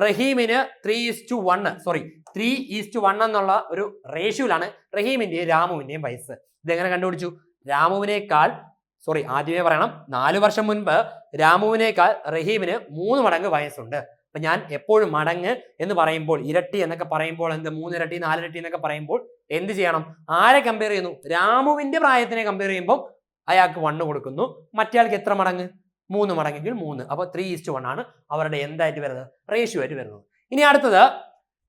റഹീമിന് 3:1 എന്നുള്ള ഒരു റേഷ്യോയിലാണ് റഹീമിന്റെയും രാമുവിന്റെയും വയസ്സ്. ഇതെങ്ങനെ കണ്ടുപിടിച്ചു? ആദ്യമേ പറയണം, 4 വർഷം മുൻപ് രാമുവിനേക്കാൾ റഹീമിന് 3 മടങ്ങ് വയസ്സുണ്ട്. അപ്പൊ ഞാൻ എപ്പോഴും മടങ്ങ് എന്ന് പറയുമ്പോൾ, ഇരട്ടി എന്നൊക്കെ പറയുമ്പോൾ, 3 ഇരട്ടി 4 ഇരട്ടി എന്നൊക്കെ പറയുമ്പോൾ എന്ത് ചെയ്യണം? ആരെ കമ്പയർ ചെയ്യുന്നു? രാമുവിന്റെ പ്രായത്തിനെ കമ്പയർ ചെയ്യുമ്പോൾ അയാൾക്ക് 1 കൊടുക്കുന്നു. മറ്റേ ആൾക്ക് എത്ര മടങ്ങ്? 3 മടങ്ങെങ്കിൽ 3. അപ്പൊ 3:1 ആണ് അവരുടെ എന്തായിട്ട് വരുന്നത്? റേഷ്യോ ആയിട്ട് വരുന്നത്. ഇനി അടുത്തത്,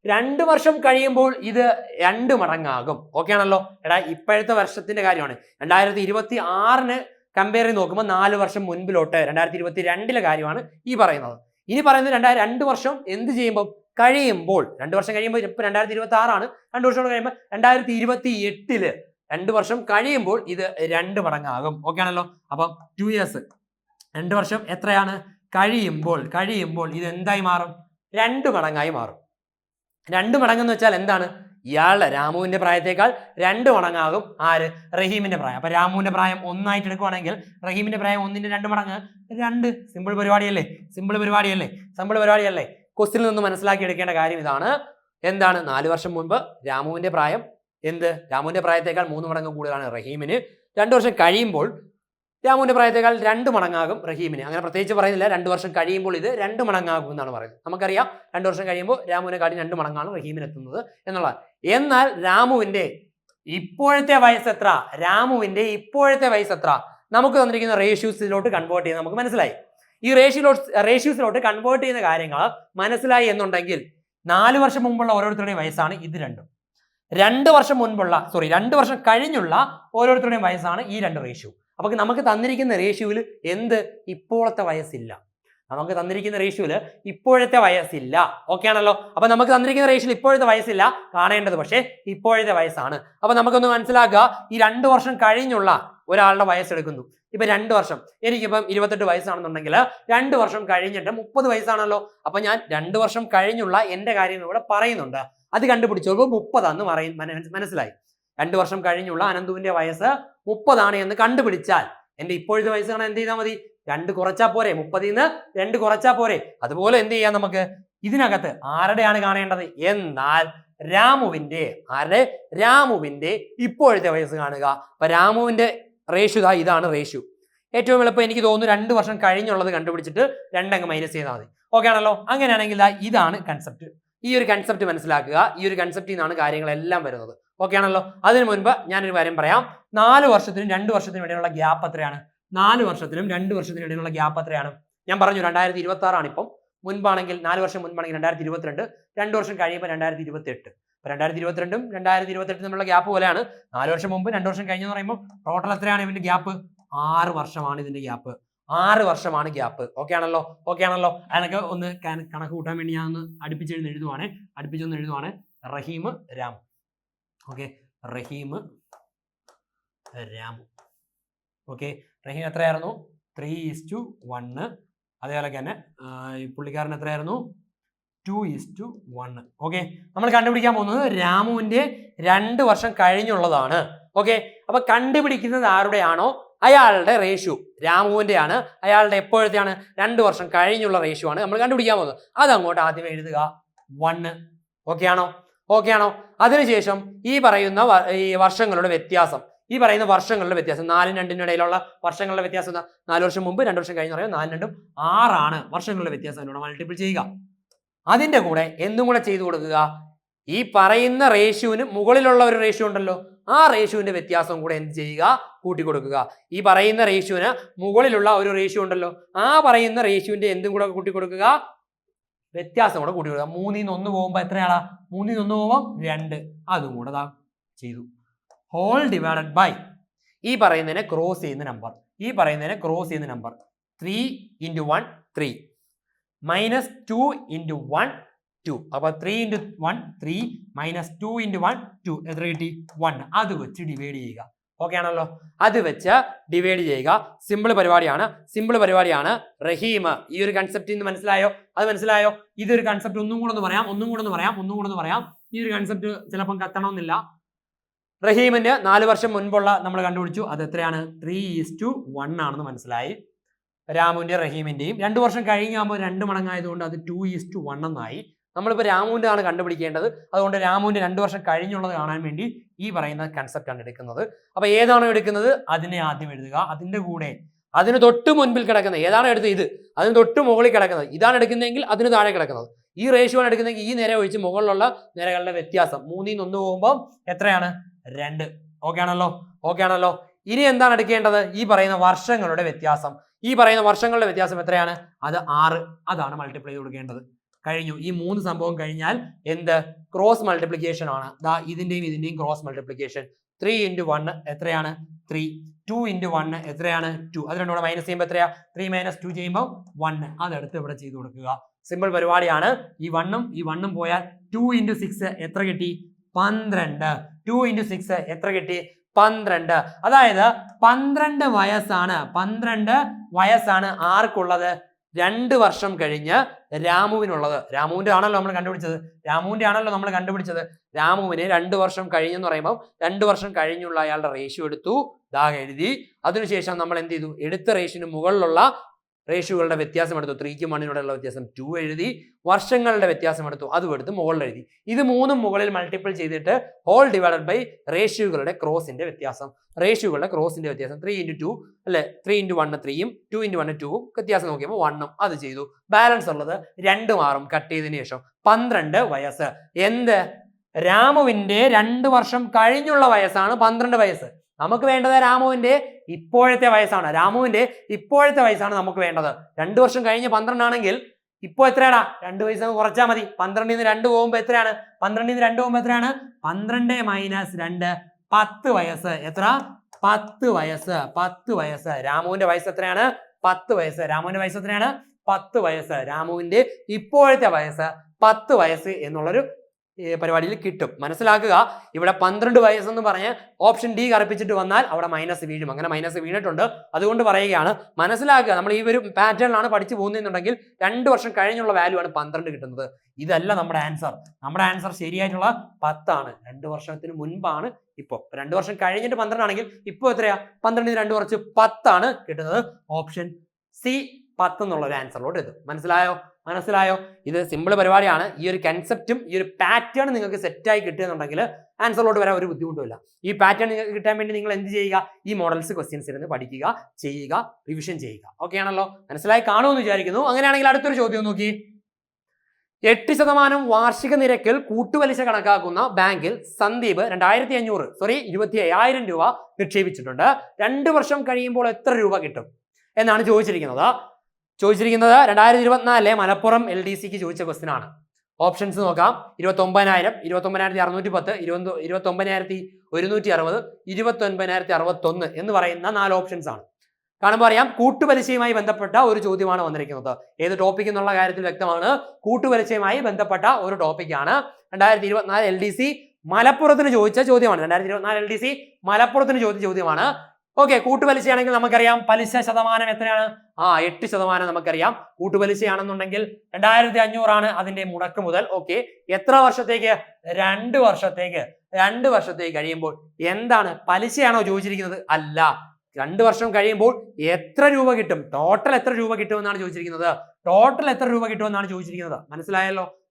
2 വർഷം കഴിയുമ്പോൾ ഇത് 2 മടങ്ങാകും. ഓക്കെ ആണല്ലോ. എടാ ഇപ്പോഴത്തെ വർഷത്തിന്റെ കാര്യമാണ്. 2026 കമ്പയർ ചെയ്ത് നോക്കുമ്പോൾ 4 വർഷം മുൻപിലോട്ട് 2022 കാര്യമാണ് ഈ പറയുന്നത്. ഇനി പറയുന്നത് 2 വർഷം എന്ത് ചെയ്യുമ്പോൾ കഴിയുമ്പോൾ, 2 വർഷം കഴിയുമ്പോൾ, ഇപ്പൊ 2026 ആണ്, 2 വർഷം കഴിയുമ്പോൾ 2028 2 വർഷം കഴിയുമ്പോൾ ഇത് 2 മടങ്ങാകും. ഓക്കെ ആണല്ലോ. അപ്പം 2 years 2 വർഷം എത്രയാണ്? കഴിയുമ്പോൾ ഇത് എന്തായി മാറും? 2 മടങ്ങായി മാറും. 2 മടങ്ങെന്ന് വെച്ചാൽ എന്താണ്? ഇയാളുടെ രാമുവിന്റെ പ്രായത്തേക്കാൾ 2 മടങ്ങാകും ആര്? റഹീമിന്റെ പ്രായം. അപ്പൊ രാമുവിന്റെ പ്രായം 1 ആയിട്ട് എടുക്കുവാണെങ്കിൽ റഹീമിന്റെ പ്രായം 1ന്റെ 2 മടങ്ങ് 2. സിമ്പിൾ പരിപാടിയല്ലേ? ക്വസ്റ്റ്യനിൽ നിന്ന് മനസ്സിലാക്കി എടുക്കേണ്ട കാര്യം ഇതാണ്. എന്താണ്? 4 വർഷം മുൻപ് രാമുവിന്റെ പ്രായം രാമുവിന്റെ പ്രായത്തേക്കാൾ 3 മടങ്ങ് കൂടുതലാണ് റഹീമിന്. 2 വർഷം കഴിയുമ്പോൾ രാമുവിന്റെ പ്രായത്തേക്കാൾ 2 മടങ്ങാകും റഹീമിന്. അങ്ങനെ പ്രത്യേകിച്ച് പറയുന്നില്ല, 2 വർഷം കഴിയുമ്പോൾ ഇത് 2 മടങ്ങാകും എന്നാണ് പറയുന്നത്. നമുക്കറിയാം 2 വർഷം കഴിയുമ്പോൾ രാമുവിനെക്കാട്ടി 2 മടങ്ങാണ് റഹീമിന് എത്തുന്നത് എന്നുള്ളത്. എന്നാൽ രാമുവിന്റെ ഇപ്പോഴത്തെ വയസ്സ് എത്ര? നമുക്ക് തന്നിരിക്കുന്ന റേഷ്യൂസിലോട്ട് കൺവേർട്ട് ചെയ്ത് നമുക്ക് മനസ്സിലായി. ഈ റേഷ്യൂസിലോട്ട് കൺവേർട്ട് ചെയ്യുന്ന കാര്യങ്ങൾ മനസ്സിലായി എന്നുണ്ടെങ്കിൽ 4 വർഷം മുമ്പുള്ള ഓരോരുത്തരുടെയും വയസ്സാണ് ഇത് രണ്ടും. 2 വർഷം കഴിഞ്ഞുള്ള ഓരോരുത്തരുടെയും വയസ്സാണ് ഈ 2 റേഷ്യോ. അപ്പൊ നമുക്ക് തന്നിരിക്കുന്ന റേഷ്യോയിൽ ഇപ്പോഴത്തെ വയസ്സില്ല. നമുക്ക് തന്നിരിക്കുന്ന റേഷ്യോയിൽ ഇപ്പോഴത്തെ വയസ്സില്ല. ഓക്കെ ആണല്ലോ. അപ്പൊ നമുക്ക് തന്നിരിക്കുന്ന റേഷ്യോയിൽ ഇപ്പോഴത്തെ വയസ്സില്ല, കാണേണ്ടത് പക്ഷേ ഇപ്പോഴത്തെ വയസ്സാണ്. അപ്പൊ നമുക്കൊന്ന് മനസ്സിലാക്കുക, ഈ 2 വർഷം കഴിഞ്ഞുള്ള ഒരാളുടെ വയസ്സെടുക്കുന്നു. ഇപ്പൊ 2 വർഷം, എനിക്കിപ്പം 28 വയസ്സാണെന്നുണ്ടെങ്കിൽ 2 വർഷം കഴിഞ്ഞിട്ട് 30 വയസ്സാണല്ലോ. അപ്പൊ ഞാൻ 2 വർഷം കഴിഞ്ഞുള്ള എന്റെ കാര്യം ഇവിടെ പറയുന്നുണ്ട്. അത് കണ്ടുപിടിച്ചപ്പോൾ 30 മനസ്സിലായി. 2 വർഷം കഴിഞ്ഞുള്ള അനന്തുവിന്റെ വയസ്സ് 30 എന്ന് കണ്ടുപിടിച്ചാൽ എന്റെ ഇപ്പോഴത്തെ വയസ്സ് കാണാൻ എന്ത് ചെയ്താൽ മതി? 2 കുറച്ചാ പോരെ, 30ൽ നിന്ന് 2 കുറച്ചാ പോരെ. അതുപോലെ എന്ത് ചെയ്യാം നമുക്ക്? ഇതിനകത്ത് ആരുടെയാണ് കാണേണ്ടത് എന്നാൽ രാമുവിന്റെ ഇപ്പോഴത്തെ വയസ്സ് കാണുക. അപ്പൊ രാമുവിന്റെ റേഷ്യോ ഇതാണ് റേഷ്യോ. ഏറ്റവും എളുപ്പം എനിക്ക് തോന്നുന്നു 2 വർഷം കഴിഞ്ഞുള്ളത് കണ്ടുപിടിച്ചിട്ട് 2 അങ്ങ് മൈനസ് ചെയ്താൽ മതി. ഓക്കെ ആണല്ലോ. അങ്ങനെയാണെങ്കിൽ ഇതാണ് കൺസെപ്റ്റ്. ഈ ഒരു കൺസെപ്റ്റ് മനസ്സിലാക്കുക. ഈ ഒരു കൺസെപ്റ്റിൽ നിന്നാണ് കാര്യങ്ങളെല്ലാം വരുന്നത്. ഓക്കെ ആണല്ലോ. അതിനു മുൻപ് ഞാനൊരു കാര്യം പറയാം. 4 വർഷത്തിനും 2 വർഷത്തിനും ഇടയിലുള്ള ഗ്യാപ്പ് എത്രയാണ്? 4 വർഷത്തിനും 2 വർഷത്തിനും ഇടയിലുള്ള ഗ്യാപ്പ് എത്രയാണ്? ഞാൻ പറഞ്ഞു 2026 ആണ് ഇപ്പം. മുൻപാണെങ്കിൽ 4 വർഷം മുൻപാണെങ്കിൽ 2022, 2 വർഷം കഴിയുമ്പോൾ 2028. 2022ഉം 2028 തമ്മിലുള്ള ഗ്യാപ്പ് പോലെയാണ്. 4 വർഷം മുമ്പ് 2 വർഷം കഴിഞ്ഞെന്ന് പറയുമ്പോൾ ടോട്ടൽ എത്രയാണ് ഇതിന്റെ ഗ്യാപ്പ്? 6 വർഷമാണ് ഇതിന്റെ ഗ്യാപ്പ്. 6 വർഷമാണ് ഗ്യാപ്പ്. ഓക്കെ ആണല്ലോ. അതിനൊക്കെ ഒന്ന് കണക്ക് കൂട്ടാൻ വേണ്ടി ഞാൻ ഒന്ന് അടുപ്പിച്ചൊന്ന് എഴുതുവാണ്. റഹീം രാമു. ഓക്കെ, റഹീം രാമു. ഓക്കെ, റഹീം എത്രയായിരുന്നു? 3:1. അതേപോലെ തന്നെ പുള്ളിക്കാരൻ എത്രയായിരുന്നു? 2:1. ഓക്കെ, നമ്മൾ കണ്ടുപിടിക്കാൻ പോകുന്നത് രാമുവിന്റെ 2 വർഷം കഴിഞ്ഞുള്ളതാണ്. ഓക്കെ, അപ്പൊ കണ്ടുപിടിക്കുന്നത് ആരുടെയാണോ അയാളുടെ റേഷ്യോ രാമുവിന്റെ ആണ്. അയാളുടെ എപ്പോഴത്തെയാണ്? 2 വർഷം കഴിഞ്ഞുള്ള റേഷ്യോ ആണ് നമ്മൾ കണ്ടുപിടിക്കാൻ പോകുന്നത്. അതങ്ങോട്ട് ആദ്യം എഴുതുക 1. ഓക്കെ ആണോ? അതിനുശേഷം ഈ പറയുന്ന വർഷങ്ങളുടെ വ്യത്യാസം 4-നും 2-നും ഇടയിലുള്ള വർഷങ്ങളുടെ വ്യത്യാസം 4 വർഷം മുമ്പ് 2 വർഷം കഴിഞ്ഞ് പറയുമ്പോൾ 4-ഉം 2-ഉം 6 ആണ് വർഷങ്ങളുടെ വ്യത്യാസം. എന്നോട് മൾട്ടിപ്പിൾ ചെയ്യുക. അതിന്റെ കൂടെ എന്തും കൂടെ ചെയ്തു കൊടുക്കുക. ഈ പറയുന്ന റേഷ്യോന് മുകളിലുള്ള ഒരു റേഷ്യോ ഉണ്ടല്ലോ, ആ റേഷ്യോന്റെ വ്യത്യാസം കൂടെ എന്ത് ചെയ്യുക? കൂട്ടി കൊടുക്കുക. ഈ പറയുന്ന റേഷ്യോന് മുകളിലുള്ള ഒരു റേഷ്യോ ഉണ്ടല്ലോ, ആ പറയുന്ന റേഷ്യോന്റെ എന്തും കൂടെ കൂട്ടി കൊടുക്കുക, വ്യത്യാസം കൂടെ കൂട്ടി കൊടുക്കുക. 3-ൽ നിന്ന് 1 പോകുമ്പോൾ എത്രയാടാ? 3-ൽ നിന്ന് 1 പോകുമ്പോൾ 2. അതും കൂടെ ചെയ്തു. ഹോൾ ഡിവൈഡഡ് ബൈ ഈ പറയുന്നതിനെ ക്രോസ് ചെയ്യുന്ന നമ്പർ 3 × 1 3 മൈനസ് 2 × 1 2. അപ്പൊ 3 × 1 3 മൈനസ് 2 × 1 2 എത്ര കിട്ടി? 1. അത് വെച്ച് ഡിവൈഡ് ചെയ്യുക. ഓക്കെ ആണല്ലോ. അത് വെച്ച് ഡിവൈഡ് ചെയ്യുക. സിമ്പിൾ പരിപാടിയാണ്. റഹീം, ഈ ഒരു കൺസെപ്റ്റ് ഇന്ന് മനസ്സിലായോ? ഇതൊരു കൺസെപ്റ്റ് ഒന്നും കൂടെ ഒന്ന് പറയാം. ഈ ഒരു കൺസെപ്റ്റ് ചിലപ്പം കത്തണമെന്നില്ല. റഹീമിന്റെ 4 വർഷം മുൻപുള്ള നമ്മൾ കണ്ടുപിടിച്ചു. അത് എത്രയാണ്? 3:1 ആണെന്ന് മനസ്സിലായി. രാമുവിന്റെ റഹീമിന്റെയും 2 വർഷം കഴിഞ്ഞാകുമ്പോൾ 2 മടങ്ങായതുകൊണ്ട് അത് 2:1 എന്നായി. നമ്മളിപ്പോൾ രാമുവിന്റെ ആണ് കണ്ടുപിടിക്കേണ്ടത്. അതുകൊണ്ട് രാമുവിന്റെ 2 വർഷം കഴിഞ്ഞുള്ളത് കാണാൻ വേണ്ടി ഈ പറയുന്ന കൺസെപ്റ്റ് ആണ് എടുക്കുന്നത്. അപ്പൊ ഏതാണോ എടുക്കുന്നത് അതിനെ ആദ്യം എഴുതുക. അതിന്റെ കൂടെ അതിന് തൊട്ട് മുൻപിൽ കിടക്കുന്നത് ഏതാണോ എടുത്തത് ഇത്, അതിന് തൊട്ട് മുകളിൽ കിടക്കുന്നത് ഇതാണ് എടുക്കുന്നതെങ്കിൽ അതിന് താഴെ കിടക്കുന്നത് ഈ റേഷ്യോ ആണ് എടുക്കുന്നതെങ്കിൽ ഈ നിര ഒഴിച്ച് മുകളിലുള്ള നിരകളുടെ വ്യത്യാസം 3-ൽ നിന്ന് 1 പോകുമ്പോൾ എത്രയാണ്? 2. ഓക്കെ ആണല്ലോ. ഇനി എന്താണ് എടുക്കേണ്ടത്? ഈ പറയുന്ന വർഷങ്ങളുടെ വ്യത്യാസം എത്രയാണ്? അത് 6. അതാണ് മൾട്ടിപ്ലൈ ചെയ്ത് കൊടുക്കേണ്ടത്. കഴിഞ്ഞു. ഈ 3 സംഭവം കഴിഞ്ഞാൽ എന്ത്? ക്രോസ് മൾട്ടിപ്ലിക്കേഷൻ ആണ്. ഇതിന്റെയും ക്രോസ് മൾട്ടിപ്ലിക്കേഷൻ. 3 × 1 എത്രയാണ്? 3. 2 × 1 എത്രയാണ്? 2. അത് രണ്ടും കൂടെ മൈനസ് ചെയ്യുമ്പോൾ എത്രയാ? 3 - 2 ചെയ്യുമ്പോൾ 1. അതെടുത്ത് ഇവിടെ ചെയ്ത് കൊടുക്കുക. സിമ്പിൾ പരിപാടിയാണ്. ഈ 1 പോയാൽ 2 × 6 എത്ര കിട്ടി? 12. 2 × 6 എത്ര കിട്ടി? 12. അതായത് 12 വയസ്സാണ് ആർക്കുള്ളത്? 2 വർഷം കഴിഞ്ഞ് രാമുവിനുള്ളത്. രാമുവിന്റെ ആണല്ലോ നമ്മൾ കണ്ടുപിടിച്ചത്. രാമുവിന് 2 വർഷം കഴിഞ്ഞെന്ന് പറയുമ്പോൾ 2 വർഷം കഴിഞ്ഞുള്ള അയാളുടെ റേഷ്യോ എടുത്തു, എഴുതി. അതിനുശേഷം നമ്മൾ എന്ത് ചെയ്തു? എടുത്ത റേഷ്യോന് മുകളിലുള്ള റേഷ്യോകളുടെ വ്യത്യാസം എടുത്തു. 3-ക്കും 1-നുള്ള വ്യത്യാസം 2 എഴുതി. വർഷങ്ങളുടെ വ്യത്യാസം എടുത്തു, അതും എടുത്ത് മുകളിൽ എഴുതി. ഇത് 3ഉം മുകളിൽ മൾട്ടിപ്പിൾ ചെയ്തിട്ട് ഹോൾ ഡിവൈഡഡ് ബൈ റേഷ്യോകളുടെ ക്രോസിന്റെ വ്യത്യാസം 3 × 2 അല്ലെ? 3 × 1 3ഉം 2 × 1 2ഉം വ്യത്യാസം നോക്കിയപ്പോൾ 1ഉം അത് ചെയ്തു. ബാലൻസ് ഉള്ളത് 2 മാറും കട്ട് ചെയ്തതിനു ശേഷം 12 വയസ്സ്. രാമുവിന്റെ 2 വർഷം കഴിഞ്ഞുള്ള വയസ്സാണ് 12 വയസ്സ്. നമുക്ക് വേണ്ടത് രാമുവിന്റെ ഇപ്പോഴത്തെ വയസ്സാണ്. രാമുവിന്റെ ഇപ്പോഴത്തെ വയസ്സാണ് നമുക്ക് വേണ്ടത്. 2 വർഷം കഴിഞ്ഞ് 12 ആണെങ്കിൽ ഇപ്പൊ എത്രയാടാ? 2 വയസ്സ് കുറച്ചാൽ മതി. 12ൽ നിന്ന് 2 പോകുമ്പോൾ എത്രയാണ്? 12ൽ നിന്ന് 2 പോകുമ്പോൾ എത്രയാണ്? 12 മൈനസ് 2 10 വയസ്സ്. എത്ര? 10 വയസ്സ്. 10 വയസ്സ്. രാമുവിന്റെ വയസ്സ് എത്രയാണ്? 10 വയസ്സ്. രാമുവിന്റെ വയസ്സ് എത്രയാണ്? 10 വയസ്സ്. രാമുവിന്റെ ഇപ്പോഴത്തെ വയസ്സ് 10 വയസ്സ് എന്നുള്ളൊരു പരിപാടിയിൽ കിട്ടും. മനസ്സിലാക്കുക, ഇവിടെ 12 വയസ്സെന്ന് പറഞ്ഞ് ഓപ്ഷൻ ഡി കറുപ്പിച്ചിട്ട് വന്നാൽ അവിടെ മൈനസ് വീഴും. അങ്ങനെ മൈനസ് വീണിട്ടുണ്ട്. അതുകൊണ്ട് പറയുകയാണ്, മനസ്സിലാക്കുക, നമ്മൾ ഈ ഒരു പാറ്റേണിലാണ് പഠിച്ചു പോകുന്നതെന്നുണ്ടെങ്കിൽ 2 വർഷം കഴിഞ്ഞുള്ള വാല്യൂ ആണ് 12 കിട്ടുന്നത്. ഇതല്ല നമ്മുടെ ആൻസർ. നമ്മുടെ ആൻസർ ശരിയായിട്ടുള്ള 10 ആണ്. 2 വർഷത്തിന് മുൻപാണ് ഇപ്പോൾ. 2 വർഷം കഴിഞ്ഞിട്ട് 12 ആണെങ്കിൽ ഇപ്പോൾ എത്രയാ? 12ന് 2 കുറച്ച് 10 ആണ് കിട്ടുന്നത്. ഓപ്ഷൻ സി 10 എന്നുള്ള ഒരു ആൻസറിലോട്ട് എത്തും. മനസ്സിലായോ? ഇത് സിമ്പിൾ പരിപാടിയാണ്. ഈ ഒരു കൺസെപ്റ്റും ഈ ഒരു പാറ്റേൺ നിങ്ങൾക്ക് സെറ്റായി കിട്ടുകയെന്നുണ്ടെങ്കിൽ ആൻസറിലോട്ട് വരാൻ ഒരു ബുദ്ധിമുട്ടുമില്ല. ഈ പാറ്റേൺ നിങ്ങൾക്ക് കിട്ടാൻ വേണ്ടി നിങ്ങൾ എന്ത് ചെയ്യുക? ഈ മോഡൽസ് ക്വസ്റ്റ്യൻസ് ഇരുന്ന് പഠിക്കുക, ചെയ്യുക, റിവിഷൻ ചെയ്യുക. ഓക്കെ ആണല്ലോ? മനസ്സിലായി കാണുമെന്ന് വിചാരിക്കുന്നു. അങ്ങനെയാണെങ്കിൽ അടുത്തൊരു ചോദ്യം നോക്കി. 8% വാർഷിക നിരക്കിൽ കൂട്ടുപലിശ കണക്കാക്കുന്ന ബാങ്കിൽ സന്ദീപ് 25,000 രൂപ നിക്ഷേപിച്ചിട്ടുണ്ട്. 2 വർഷം കഴിയുമ്പോൾ എത്ര രൂപ കിട്ടും എന്നാണ് ചോദിച്ചിരിക്കുന്നത്. 2024 മലപ്പുറം LDCക്ക് ചോദിച്ച ക്വസ്റ്റ്യൻ ആണ്. ഓപ്ഷൻസ് നോക്കാം. 29,000, 29,610, 29,160, 29,061 എന്ന് പറയുന്ന 4 ഓപ്ഷൻസ് ആണ്. കാണുമ്പോൾ അറിയാം, കൂട്ടുപലിശയുമായി ബന്ധപ്പെട്ട ഒരു ചോദ്യമാണ് വന്നിരിക്കുന്നത്. ഏത് ടോപ്പിക് എന്നുള്ള കാര്യത്തിൽ വ്യക്തമാണ്. കൂട്ടുപലിശയുമായി ബന്ധപ്പെട്ട ഒരു ടോപ്പിക്കാണ്. 2024 LDC മലപ്പുറത്തിന് ചോദിച്ച ചോദ്യമാണ്. 2024 LDC മലപ്പുറത്തിന് ചോദിച്ച ചോദ്യമാണ്. ഓക്കെ, കൂട്ടുപലിശയാണെങ്കിൽ നമുക്കറിയാം പലിശ ശതമാനം എത്രയാണ്? 8% നമുക്കറിയാം. കൂട്ടുപലിശയാണെന്നുണ്ടെങ്കിൽ 2,500 ആണ് അതിന്റെ മുടക്ക് മുതൽ. ഓക്കെ, എത്ര വർഷത്തേക്ക്? 2 വർഷത്തേക്ക്. 2 വർഷത്തേക്ക് കഴിയുമ്പോൾ എന്താണ്? പലിശയാണോ ചോദിച്ചിരിക്കുന്നത്? അല്ല. 2 വർഷം കഴിയുമ്പോൾ എത്ര രൂപ കിട്ടും? ടോട്ടൽ എത്ര രൂപ കിട്ടുമെന്നാണ് ചോദിച്ചിരിക്കുന്നത്. ടോട്ടൽ എത്ര രൂപ കിട്ടുമെന്നാണ് ചോദിച്ചിരിക്കുന്നത്.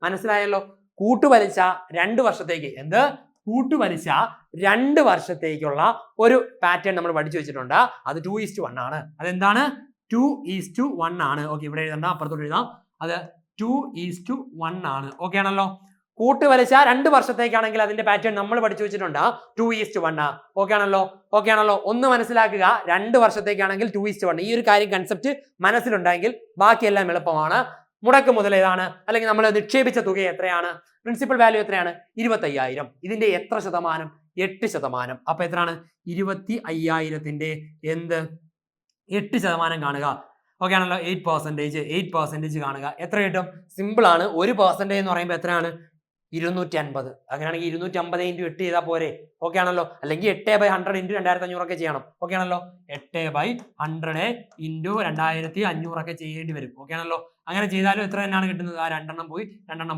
മനസ്സിലായല്ലോ? കൂട്ടുപലിശ 2 വർഷത്തേക്ക്. എന്ത്? കൂട്ടുപലിശ 2 വർഷത്തേക്കുള്ള ഒരു പാറ്റേൺ നമ്മൾ പഠിച്ചു വെച്ചിട്ടുണ്ട്. അത് 2:1 ആണ്. അതെന്താണ്? 2:1 ആണ്. ഓക്കെ, ഇവിടെ എഴുതണ്ട, അപ്പുറത്തോട്ട് എഴുതാം. അത് 2:1 ആണ്. ഓക്കെ ആണല്ലോ? കൂട്ടുപലിശ 2 വർഷത്തേക്കാണെങ്കിൽ അതിന്റെ പാറ്റേൺ നമ്മൾ പഠിച്ചു വെച്ചിട്ടുണ്ട്. 2:1. ഓക്കെ ആണല്ലോ? ഒന്ന് മനസ്സിലാക്കുക, 2 വർഷത്തേക്കാണെങ്കിൽ 2:1. ഈ ഒരു കാര്യം കൺസെപ്റ്റ് മനസ്സിലുണ്ടെങ്കിൽ ബാക്കിയെല്ലാം എളുപ്പമാണ്. മുടക്ക് മുതൽ ഏതാണ്? അല്ലെങ്കിൽ നമ്മൾ നിക്ഷേപിച്ച തുക എത്രയാണ്? പ്രിൻസിപ്പൽ വാല്യൂ എത്രയാണ്? 25,000. ഇതിന്റെ എത്ര ശതമാനം? 8%. അപ്പൊ എത്രയാണ്? 25,000ന്റെ എന്ത്? 8% കാണുക. ഓക്കെ ആണല്ലോ? 8% കാണുക. എത്ര കിട്ടും? സിമ്പിൾ ആണ്. 1% എന്ന് പറയുമ്പോൾ എത്രയാണ്? 250. അങ്ങനെയാണെങ്കിൽ 250 × 8 ചെയ്താൽ പോരെ? ഓക്കെ ആണല്ലോ? അല്ലെങ്കിൽ 8/100 × 2,500 ഒക്കെ ചെയ്യണം. ഓക്കെ ആണല്ലോ? 8/100 × 2,500 ഒക്കെ ചെയ്യേണ്ടി വരും. ഓക്കെ ആണല്ലോ? അങ്ങനെ ചെയ്താലും എത്ര തന്നെയാണ് കിട്ടുന്നത്? 2 എണ്ണം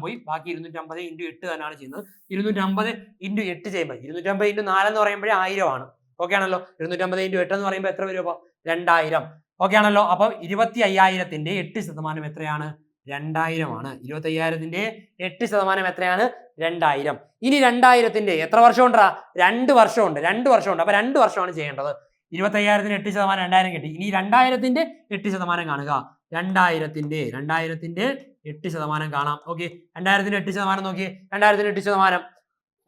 പോയി. ബാക്കി 250 × 8 തന്നെയാണ് ചെയ്യുന്നത്. 250 × 8 ചെയ്യുമ്പോൾ 250 × 4 എന്ന് പറയുമ്പോഴേ 1000 ആണ്. ഓക്കെ ആണല്ലോ? 250 × 8 എന്ന് പറയുമ്പോൾ എത്ര വരും? 2000. ഓക്കെ ആണല്ലോ? അപ്പൊ 25,000ന്റെ 8% എത്രയാണ്? 2000 ആണ്. 25,000ന്റെ 8% എത്രയാണ്? 2000. ഇനി 2000ന്റെ എത്ര വർഷം ഉണ്ടാ? 2 വർഷമുണ്ട്. 2 വർഷമുണ്ട്. അപ്പൊ 2 വർഷമാണ് ചെയ്യേണ്ടത്. 25,000ന്റെ 8% 2000 കിട്ടി. ഇനി 2000ന്റെ 8% കാണുക. 2000ന്റെ 8% കാണാം. ഓക്കെ, 2000ന്റെ 8% നോക്കി. 2000ന്റെ 8%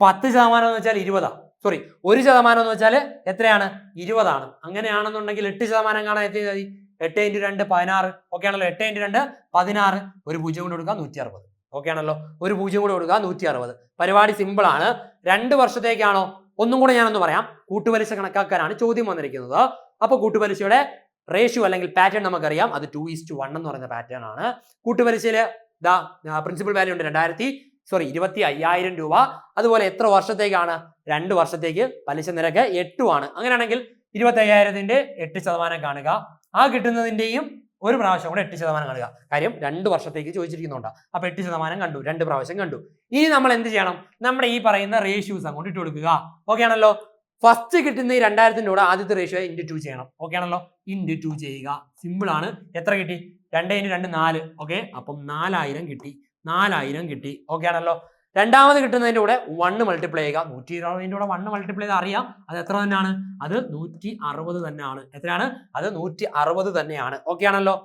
10% എന്ന് വെച്ചാൽ 20. സോറി, 1% എന്ന് വെച്ചാൽ എത്രയാണ്? 20 ആണ്. അങ്ങനെയാണെന്നുണ്ടെങ്കിൽ 8% കാണാൻ എത്തി മതി. 8 × 2 16. ഓക്കെ ആണല്ലോ? 8 × 2 16. ഒരു 0 കൂടെ കൊടുക്കുക, 160. ഓക്കെ ആണല്ലോ? ഒരു 0 കൂടെ കൊടുക്കുക, 160. പരിപാടി സിമ്പിൾ ആണ്. 2 വർഷത്തേക്കാണോ? ഒന്നും കൂടെ ഞാനൊന്ന് പറയാം. കൂട്ടുപലിശ കണക്കാക്കാനാണ് ചോദ്യം വന്നിരിക്കുന്നത്. അപ്പൊ കൂട്ടുപലിശയുടെ റേഷ്യോ അല്ലെങ്കിൽ പാറ്റേൺ നമുക്കറിയാം. അത് 2:1 എന്ന് പറയുന്ന പാറ്റേൺ ആണ്. കൂട്ടുപലിശയില് പ്രിൻസിപ്പൽ വാല്യൂ ഉണ്ട് 25,000 രൂപ. അതുപോലെ എത്ര വർഷത്തേക്കാണ്? 2 വർഷത്തേക്ക്. പലിശ നിരക്ക് 8 ആണ്. അങ്ങനെയാണെങ്കിൽ 25,000ന്റെ 8% കാണുക. ആ കിട്ടുന്നതിന്റെയും ഒരു പ്രാവശ്യം കൂടെ 8% കാണുക. കാര്യം 2 വർഷത്തേക്ക് ചോദിച്ചിരിക്കുന്നുണ്ട്. അപ്പൊ 8% കണ്ടു, 2 പ്രാവശ്യം കണ്ടു. ഇനി നമ്മൾ എന്ത് ചെയ്യണം? നമ്മുടെ ഈ പറയുന്ന റേഷ്യൂസ് അങ്ങോട്ട് ഇട്ട് കൊടുക്കുക. ഓക്കെ ആണല്ലോ? ഫസ്റ്റ് കിട്ടുന്ന ഈ 2000ന്റെ കൂടെ ആദ്യത്തെ റേഷ്യോ × 2 ചെയ്യണം. ഓക്കെ ആണല്ലോ? × 2 ചെയ്യുക. സിമ്പിൾ ആണ്. എത്ര കിട്ടി? 2 × 2 4. ഓക്കെ, അപ്പം 4000 കിട്ടി. 4000 കിട്ടി. ഓക്കെ ആണല്ലോ? രണ്ടാമത് കിട്ടുന്നതിന്റെ കൂടെ 1 മൾട്ടിപ്ലൈ ചെയ്യുക. 120ന്റെ കൂടെ 1 മൾട്ടിപ്ലൈ ചെയ്ത് അറിയാം അത് എത്ര തന്നെയാണ്? അത് 160 തന്നെയാണ്. എത്രയാണ്? അത് 160 തന്നെയാണ്. ഓക്കെ ആണല്ലോ?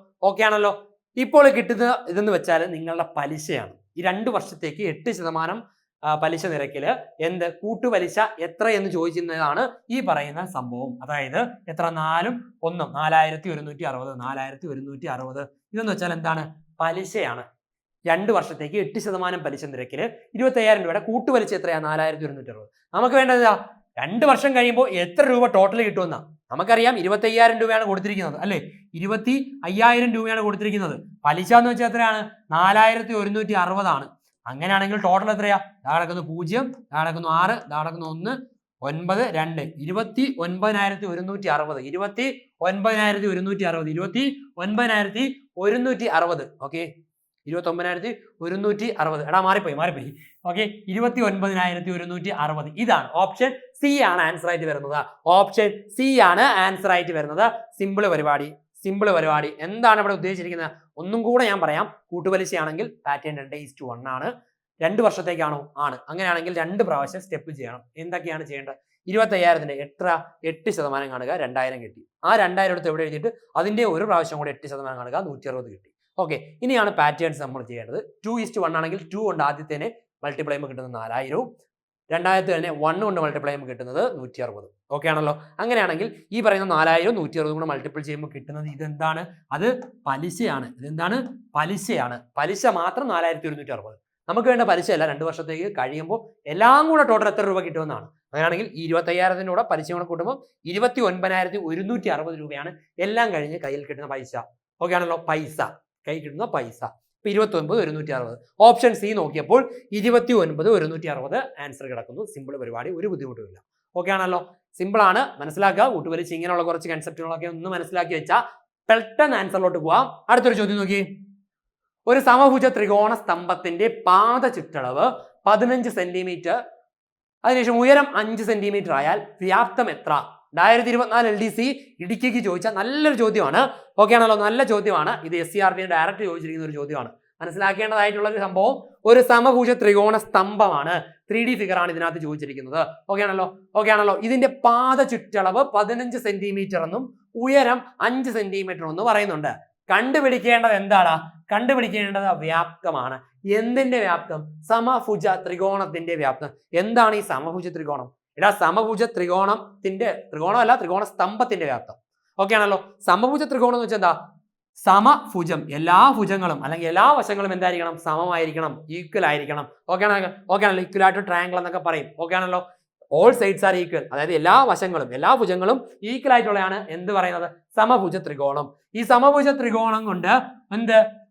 ഇപ്പോൾ കിട്ടുന്ന ഇതെന്ന് വെച്ചാൽ നിങ്ങളുടെ പലിശയാണ്. ഈ 2 വർഷത്തേക്ക് 8% പലിശ നിരക്കിൽ കൂട്ടുപലിശ എത്ര എന്ന് ചോദിച്ചിരുന്നതാണ് ഈ പറയുന്ന സംഭവം. അതായത് എത്ര 4ഉം 1ഉം 4160 4160 ഇതെന്ന് വെച്ചാൽ എന്താണ്? പലിശയാണ്. 2 വർഷത്തേക്ക് 8% പലിശ നിരക്കിൽ 25,000 രൂപയുടെ കൂട്ടുപലിശ എത്രയാണ്? 4160. നമുക്ക് വേണ്ടത് 2 വർഷം കഴിയുമ്പോൾ എത്ര രൂപ ടോട്ടൽ കിട്ടുമെന്നാ. നമുക്കറിയാം 25,000 രൂപയാണ് കൊടുത്തിരിക്കുന്നത് അല്ലേ? 25,000 രൂപയാണ് കൊടുത്തിരിക്കുന്നത്. പലിശ എന്ന് വെച്ചാൽ എത്രയാണ്? 4160 ആണ്. അങ്ങനെയാണെങ്കിൽ ടോട്ടൽ എത്രയാ? കിടക്കുന്നു 0, കിടക്കുന്നു 6, കിടക്കുന്നു 1, 9, 2 29,160 29,160 ഓക്കെ 29,160. എടാ മാറിപ്പോയി. ഓക്കെ 29,160 ഇതാണ് ഓപ്ഷൻ സി ആണ് ആൻസർ ആയിട്ട് വരുന്നത്. ഓപ്ഷൻ സി ആണ് ആൻസർ ആയിട്ട് വരുന്നത്. സിമ്പിൾ പരിപാടി. എന്താണ് ഇവിടെ ഉദ്ദേശിച്ചിരിക്കുന്നത്? ഒന്നും കൂടെ ഞാൻ പറയാം. കൂട്ടുപലിശയാണെങ്കിൽ പാറ്റേൺ 2:1 ആണ്. 2 വർഷത്തേക്കാണോ? ആണ്. അങ്ങനെയാണെങ്കിൽ 2 പ്രാവശ്യം സ്റ്റെപ്പ് ചെയ്യണം. എന്തൊക്കെയാണ് ചെയ്യേണ്ടത്? 25,000ന്റെ 8% കാണുക, 2,000 കിട്ടി. ആ 2,000 എടുത്ത് എവിടെ എഴുതിയിട്ട് അതിന്റെ ഒരു പ്രാവശ്യം കൂടെ 8% കാണുക, 160 കിട്ടി. ഓക്കെ, ഇനിയാണ് പാറ്റേൺസ് നമ്മൾ ചെയ്യേണ്ടത്. 2:1 ആണെങ്കിൽ 2 കൊണ്ട് ആദ്യത്തേനെ മൾട്ടിപ്ലൈ ചെയ്യുമ്പോൾ കിട്ടുന്നത് 4,000, രണ്ടാമത്തെ തന്നെ 1 കൊണ്ട് മൾട്ടിപ്ലൈ ചെയ്യുമ്പോൾ കിട്ടുന്നത് 160. ഓക്കെ ആണല്ലോ? അങ്ങനെയാണെങ്കിൽ ഈ പറയുന്ന 4,000 160 കൂടെ മൾട്ടിപ്ലൈ ചെയ്യുമ്പോൾ കിട്ടുന്നത് ഇതെന്താണ്? അത് പലിശയാണ്. ഇതെന്താണ്? പലിശയാണ്. പലിശ മാത്രം 4,160. നമുക്ക് വേണ്ട പലിശയല്ല. 2 വർഷത്തേക്ക് കഴിയുമ്പോൾ എല്ലാം കൂടെ ടോട്ടൽ എത്ര രൂപ കിട്ടുമെന്നാണ്. അങ്ങനെയാണെങ്കിൽ ഈ 25,000 കൂടെ പലിശ കൂടെ കൂട്ടുമ്പോൾ 29,160 രൂപയാണ് എല്ലാം കഴിഞ്ഞ് കയ്യിൽ കിട്ടുന്ന പൈസ. ഓക്കെ ആണല്ലോ? കൈ കിട്ടുന്ന പൈസ. 29,160. ഓപ്ഷൻ സി നോക്കിയപ്പോൾ 29,160 ആൻസർ കിടക്കുന്നു. സിമ്പിൾ പരിപാടി, ഒരു ബുദ്ധിമുട്ടുമില്ല. ഓക്കെ ആണല്ലോ? സിമ്പിൾ ആണ്, മനസ്സിലാക്കുക. കൂട്ടുപലിശ ഇങ്ങനെയുള്ള കുറച്ച് കൺസെപ്റ്റുകളൊക്കെ ഒന്ന് മനസ്സിലാക്കി വെച്ചാൽ പെട്ടെന്ന് ആൻസറിലോട്ട് പോവാം. അടുത്തൊരു ചോദ്യം നോക്കി. ഒരു സമഭുജ ത്രികോണ സ്തംഭത്തിന്റെ പാദ ചുറ്റളവ് 15 സെന്റിമീറ്റർ, അതിനുശേഷം ഉയരം 5 സെന്റിമീറ്റർ ആയാൽ വ്യാപ്തം എത്ര? 2024 LDC ഇടുക്കിക്ക് ചോദിച്ച നല്ലൊരു ചോദ്യമാണ്. ഓക്കെ ആണല്ലോ? നല്ല ചോദ്യമാണ്. ഇത് SCRB ഡയറക്റ്റ് ചോദിച്ചിരിക്കുന്ന ഒരു ചോദ്യമാണ്. മനസ്സിലാക്കേണ്ടതായിട്ടുള്ള ഒരു സംഭവം, ഒരു സമഭുജ ത്രികോണ സ്തംഭമാണ്. 3D ഫിഗർ ആണ് ഇതിനകത്ത് ചോദിച്ചിരിക്കുന്നത്. ഓക്കെ ആണല്ലോ? ഇതിന്റെ പാദ ചുറ്റളവ് 15 സെന്റിമീറ്റർ എന്നും ഉയരം 5 സെന്റിമീറ്റർ എന്നും പറയുന്നുണ്ട്. കണ്ടുപിടിക്കേണ്ടത് എന്താണ്? കണ്ടുപിടിക്കേണ്ടത് വ്യാപ്തമാണ്. എന്തിന്റെ വ്യാപ്തം? സമഭുജ ത്രികോണത്തിന്റെ വ്യാപ്തം. എന്താണ് ഈ സമഭുജ ത്രികോണം? സമഭുജ ത്രികോണമല്ല, ത്രികോണ സ്തംഭത്തിന്റെ വ്യാപ്തം. ഓക്കെ ആണല്ലോ? സമഭുജ ത്രികോണം എന്ന് വെച്ചാൽ എന്താ? സമഭുജം, എല്ലാ ഭുജങ്ങളും അല്ലെങ്കിൽ എല്ലാ വശങ്ങളും എന്തായിരിക്കണം? സമമായിരിക്കണം, ഈക്വൽ ആയിരിക്കണം. ഓക്കെ ആണല്ലോ? ഈക്വൽ ആയിട്ട് ട്രയാങ്കിൾ എന്നൊക്കെ പറയും. ഓക്കെ ആണല്ലോ? ഓൾ സൈഡ്സ് ആർ ഈക്വൽ, അതായത് എല്ലാ വശങ്ങളും എല്ലാ ഭുജങ്ങളും ഈക്വൽ ആയിട്ടുള്ളതാണ് എന്ത് പറയുന്നത്? സമഭുജ ത്രികോണം. ഈ സമഭുജ ത്രികോണം കൊണ്ട്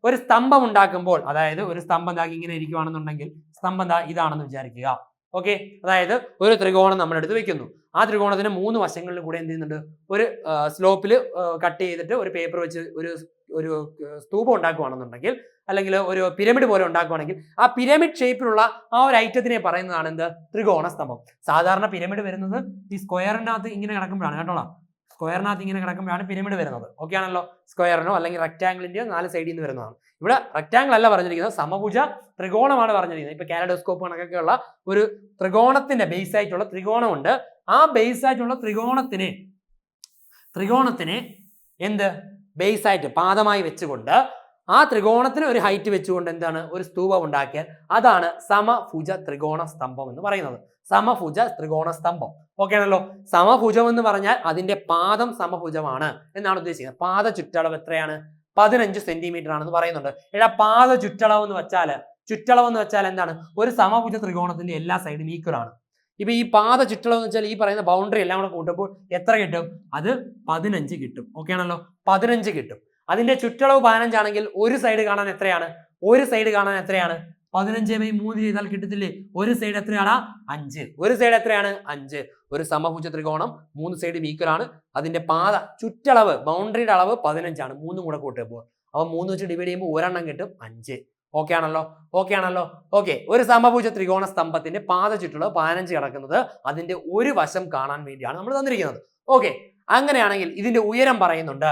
ഒരു സ്തംഭം ഉണ്ടാക്കുമ്പോൾ, അതായത് ഒരു സ്തംഭം ഇങ്ങനെ ഇരിക്കുകയാണെന്നുണ്ടെങ്കിൽ സ്തംഭം ഇതാണെന്ന് വിചാരിക്കുക. ഓക്കെ, അതായത് ഒരു ത്രികോണം നമ്മൾ എടുത്ത് വെക്കുന്നു. ആ ത്രികോണത്തിന് 3 വശങ്ങളിലും കൂടെ എന്ത് ചെയ്യുന്നുണ്ട്? ഒരു സ്ലോപ്പിൽ കട്ട് ചെയ്തിട്ട് ഒരു പേപ്പർ വെച്ച് ഒരു സ്തൂപം ഉണ്ടാക്കുകയാണെന്നുണ്ടെങ്കിൽ, അല്ലെങ്കിൽ ഒരു പിരമിഡ് പോലെ ഉണ്ടാക്കുകയാണെങ്കിൽ, ആ പിരമിഡ് ഷേപ്പിലുള്ള ആ ഒരു ഐറ്റത്തിനെ പറയുന്നതാണ് എന്ത്? ത്രികോണ സ്തംഭം. സാധാരണ പിരമിഡ് വരുന്നത് ഈ സ്ക്വയറിനകത്ത് ഇങ്ങനെ കിടക്കുമ്പോഴാണ് കേട്ടോളാം. സ്ക്വയറിനകത്ത് ഇങ്ങനെ കിടക്കുമ്പോഴാണ് പിരമിഡ് വരുന്നത്. ഓക്കെ ആണല്ലോ? സ്ക്വയറിനോ അല്ലെങ്കിൽ റെക്ടാംഗിളിന്റെയോ 4 സൈഡിൽ നിന്ന് വരുന്നതാണ്. ഇവിടെ റെക്ടാംഗിൾ അല്ല പറഞ്ഞിരിക്കുന്നത്, സമഭുജ ത്രികോണമാണ് പറഞ്ഞിരിക്കുന്നത്. ഇപ്പൊ കാലഡോസ്കോപ്പ് കണക്കൊക്കെയുള്ള ഒരു ത്രികോണത്തിന്റെ ബേസ് ആയിട്ടുള്ള ത്രികോണമുണ്ട്. ആ ബേസ് ആയിട്ടുള്ള ത്രികോണത്തിനെ ബേസ് ആയിട്ട് പാദമായി വെച്ചുകൊണ്ട് ആ ത്രികോണത്തിന് ഒരു ഹൈറ്റ് വെച്ചുകൊണ്ട് എന്താണ്? ഒരു സ്തൂപം ഉണ്ടാക്കിയാൽ അതാണ് സമഭുജ ത്രികോണ സ്തംഭം എന്ന് പറയുന്നത്. സമഭുജ ത്രികോണ സ്തംഭം. ഓക്കെ ആണല്ലോ? സമഭുജം എന്ന് പറഞ്ഞാൽ അതിന്റെ പാദം സമഭുജമാണ് എന്നാണ് ഉദ്ദേശിക്കുന്നത്. പാദ ചുറ്റളവ് എത്രയാണ്? 15 സെന്റിമീറ്റർ ആണെന്ന് പറയുന്നുണ്ട്. പാദ ചുറ്റളവ് എന്ന് വെച്ചാൽ എന്താണ്? ഒരു സമഭുജ ത്രികോണത്തിന്റെ എല്ലാ സൈഡും ഈക്വൽ ആണ്. ഇപ്പൊ ഈ പാദ ചുറ്റളവ് എന്ന് വെച്ചാൽ ഈ പറയുന്ന ബൗണ്ടറി എല്ലാം കൂടെ കൂട്ടുമ്പോൾ എത്ര കിട്ടും? അത് 15 കിട്ടും. ഓക്കെ ആണല്ലോ? 15 കിട്ടും. അതിന്റെ ചുറ്റളവ് 15 ആണെങ്കിൽ ഒരു സൈഡ് കാണാൻ എത്രയാണ്? 15/3 ചെയ്താൽ കിട്ടത്തില്ലേ? ഒരു സൈഡ് എത്രയാണ്? 5. ഒരു സൈഡ് എത്രയാണ്? 5. ഒരു സമഭുജ ത്രികോണം 3 സൈഡും ഈക്വൽ ആണ്. അതിന്റെ പാദ ചുറ്റളവ് ബൗണ്ടറിയുടെ അളവ് 15 ആണ്. 3 കൂടെ കൂട്ടുമ്പോൾ അപ്പൊ 3 വെച്ച് ഡിവൈഡ് ചെയ്യുമ്പോൾ ഒരെണ്ണം കിട്ടും 5. ഓക്കെ ആണല്ലോ? ഓക്കെ, ഒരു സമഭുജ ത്രികോണ സ്തംഭത്തിന്റെ പാദ ചുറ്റളവ് 15 കിടക്കുന്നത് അതിന്റെ ഒരു വശം കാണാൻ വേണ്ടിയാണ് നമ്മൾ തന്നിരിക്കുന്നത്. ഓക്കെ, അങ്ങനെയാണെങ്കിൽ ഇതിന്റെ ഉയരം പറയുന്നുണ്ട്,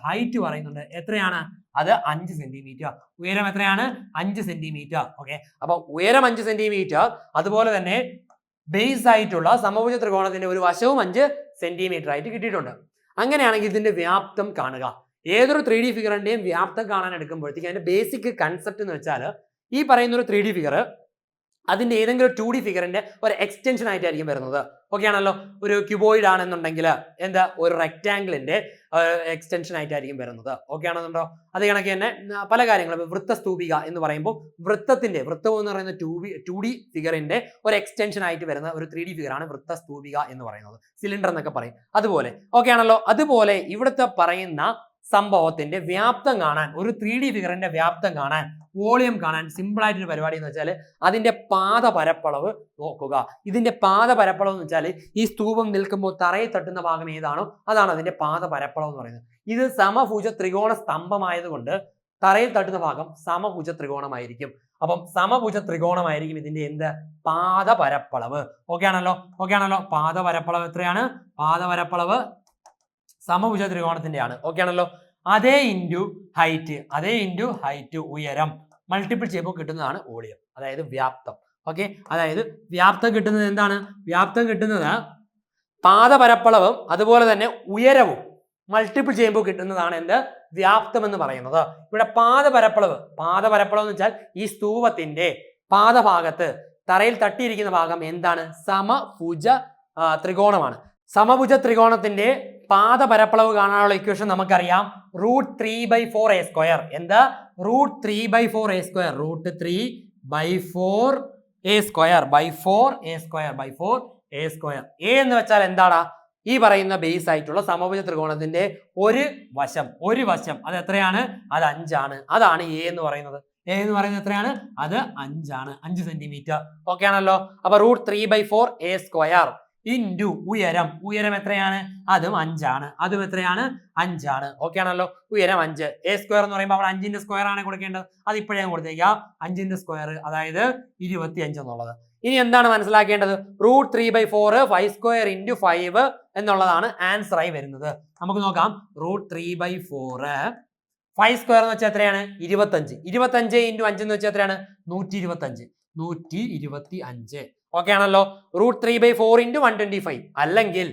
ഹൈറ്റ് പറയുന്നുണ്ട്. എത്രയാണ്? അത് 5 സെന്റിമീറ്റർ. ഉയരം എത്രയാണ്? 5 സെന്റിമീറ്റർ. ഓക്കെ, അപ്പൊ ഉയരം 5 സെന്റിമീറ്റർ, അതുപോലെ തന്നെ ബേസ് ആയിട്ടുള്ള സമഭുജ ത്രികോണത്തിന്റെ ഒരു വശവും 5 സെന്റിമീറ്റർ ആയിട്ട് കിട്ടിയിട്ടുണ്ട്. അങ്ങനെയാണെങ്കിൽ ഇതിന്റെ വ്യാപ്തം കാണുക. ഏതൊരു 3D ഫിഗറിന്റെയും വ്യാപ്തം കാണാൻ എടുക്കുമ്പോഴത്തേക്ക് അതിന്റെ ബേസിക് കൺസെപ്റ്റ് എന്ന് വെച്ചാൽ, ഈ പറയുന്ന ഒരു 3D ഫിഗർ അതിൻ്റെ ഏതെങ്കിലും 2D ഫിഗറിന്റെ ഒരു എക്സ്റ്റൻഷൻ ആയിട്ടായിരിക്കും വരുന്നത്. ഓക്കെ ആണല്ലോ. ഒരു ക്യൂബോയിഡ് ആണെന്നുണ്ടെങ്കിൽ എന്താ ഒരു റെക്റ്റാംഗിളിന്റെ എക്സ്റ്റൻഷൻ ആയിട്ടായിരിക്കും വരുന്നത്. ഓക്കെ ആണെന്നുണ്ടോ? അത് കണക്ക് തന്നെ പല കാര്യങ്ങളും വൃത്തസ്തൂപിക എന്ന് പറയുമ്പോൾ വൃത്തം എന്ന് പറയുന്ന 2D ഫിഗറിന്റെ ഒരു എക്സ്റ്റൻഷൻ ആയിട്ട് വരുന്ന ഒരു 3D ഫിഗറാണ് വൃത്തസ്തൂപിക എന്ന് പറയുന്നത്. സിലിണ്ടർ എന്നൊക്കെ പറയും. അതുപോലെ ഓക്കെ ആണല്ലോ. അതുപോലെ ഇവിടുത്തെ പറയുന്ന സംഭവത്തിന്റെ വ്യാപ്തം കാണാൻ, ഒരു 3D ഫിഗറിന്റെ വ്യാപ്തം കാണാൻ, വോളിയം കാണാൻ സിമ്പിൾ ആയിട്ടൊരു പരിപാടി എന്ന് വെച്ചാൽ അതിന്റെ പാദ പരപ്പളവ് നോക്കുക. ഇതിന്റെ പാദ പരപ്പളവ് എന്ന് വെച്ചാൽ ഈ സ്തൂപം നിൽക്കുമ്പോൾ തറയിൽ തട്ടുന്ന ഭാഗം ഏതാണോ അതാണ് അതിന്റെ പാദ പരപ്പളവ് എന്ന് പറയുന്നത്. ഇത് സമഭുജ ത്രികോണ സ്തംഭമായതുകൊണ്ട് തറയിൽ തട്ടുന്ന ഭാഗം സമഭുജ ത്രികോണമായിരിക്കും. അപ്പം സമഭുജ ത്രികോണമായിരിക്കും ഇതിന്റെ എന്ത് പാദ പരപ്പളവ്. ഓക്കെ ആണല്ലോ. പാദ പരപ്പളവ് എത്രയാണ്? പാദ പരപ്പളവ് സമഭുജ ത്രികോണത്തിന്റെ ആണ്. ഓക്കെ ആണല്ലോ. അതേ ഇൻറ്റു ഹൈറ്റ് ഉയരം മൾട്ടിപ്പിൾ ചെയ്യുമ്പോൾ കിട്ടുന്നതാണ് വോളിയം, അതായത് വ്യാപ്തം. ഓക്കെ, അതായത് വ്യാപ്തം കിട്ടുന്നത് എന്താണ്? വ്യാപ്തം കിട്ടുന്നത് പാദപരപ്പളവും അതുപോലെ തന്നെ ഉയരവും മൾട്ടിപ്പിൾ ചെയ്യുമ്പോൾ കിട്ടുന്നതാണ് എന്ത്? വ്യാപ്തം എന്ന് പറയുന്നത്. ഇവിടെ പാദപരപ്പളവ് എന്ന് വെച്ചാൽ ഈ സ്തൂപത്തിന്റെ പാദഭാഗത്ത് തറയിൽ തട്ടിയിരിക്കുന്ന ഭാഗം എന്താണ്? സമഭുജ ത്രികോണമാണ്. സമഭുജ ത്രികോണത്തിന്റെ പാദപരപ്പളവ് കാണാനുള്ള ഇക്വേഷൻ നമുക്കറിയാം. √3/4a². എന്താ? √3/4a². √3/4a². a എന്ന് വെച്ചാൽ എന്താടാ? ഈ പറയുന്ന ബേസ് ആയിട്ടുള്ള സമഭുജ ത്രികോണത്തിന്റെ ഒരു വശം അത് എത്രയാണ്? അത് 5 ആണ്. അതാണ് a എന്ന് പറയുന്നത്. എത്രയാണ്? അത് 5 ആണ്. 5 സെന്റിമീറ്റർ. ഓക്കെ ആണല്ലോ. അപ്പൊ √3/4a² ഇൻറ്റു ഉയരം എത്രയാണ്? അതും 5 ആണ്. എത്രയാണ്? 5 ആണ്. ഓക്കെ ആണല്ലോ. ഉയരം 5. a² എന്ന് പറയുമ്പോൾ അവിടെ 5ന്റെ സ്ക്വയർ ആണ് കൊടുക്കേണ്ടത്. അത് ഇപ്പോഴേ കൊടുത്തേക്കാം. 5ന്റെ സ്ക്വയർ അതായത് 25 എന്നുള്ളത്. ഇനി എന്താണ് മനസ്സിലാക്കേണ്ടത്? √3/4 5² ഇൻറ്റു 5 എന്നുള്ളതാണ് ആൻസർ ആയി വരുന്നത്. നമുക്ക് നോക്കാം. √3/4 5² എന്ന് വെച്ചാൽ എത്രയാണ്? 25. 25 ഇൻറ്റു 5 എന്ന് വെച്ചാൽ എത്രയാണ്? 125. ഓക്കെ ആണല്ലോ. √3/4 ഇൻറ്റു 125 അല്ലെങ്കിൽ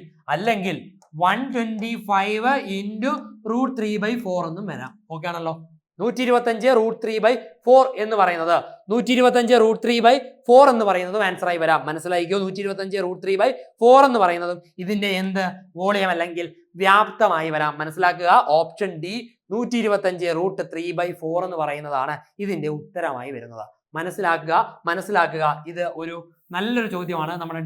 125 ഇൻറ്റു √3/4 എന്നും വരാം. ഓക്കെ ആണല്ലോ. 125 √3/4 എന്ന് പറയുന്നത് 125 √3/4 എന്ന് പറയുന്നതും ആൻസർ ആയി വരാം. മനസ്സിലായിക്കോ? 125 √3/4 എന്ന് പറയുന്നതും ഇതിന്റെ എന്ത്? വോളിയം അല്ലെങ്കിൽ വ്യാപ്തമായി വരാം. മനസ്സിലാക്കുക. ഓപ്ഷൻ ഡി 125 √3/4 എന്ന് പറയുന്നതാണ് ഇതിന്റെ ഉത്തരമായി വരുന്നത്. മനസ്സിലാക്കുക. ഇത് ഒരു നല്ലൊരു ചോദ്യമാണ്. നമ്മുടെ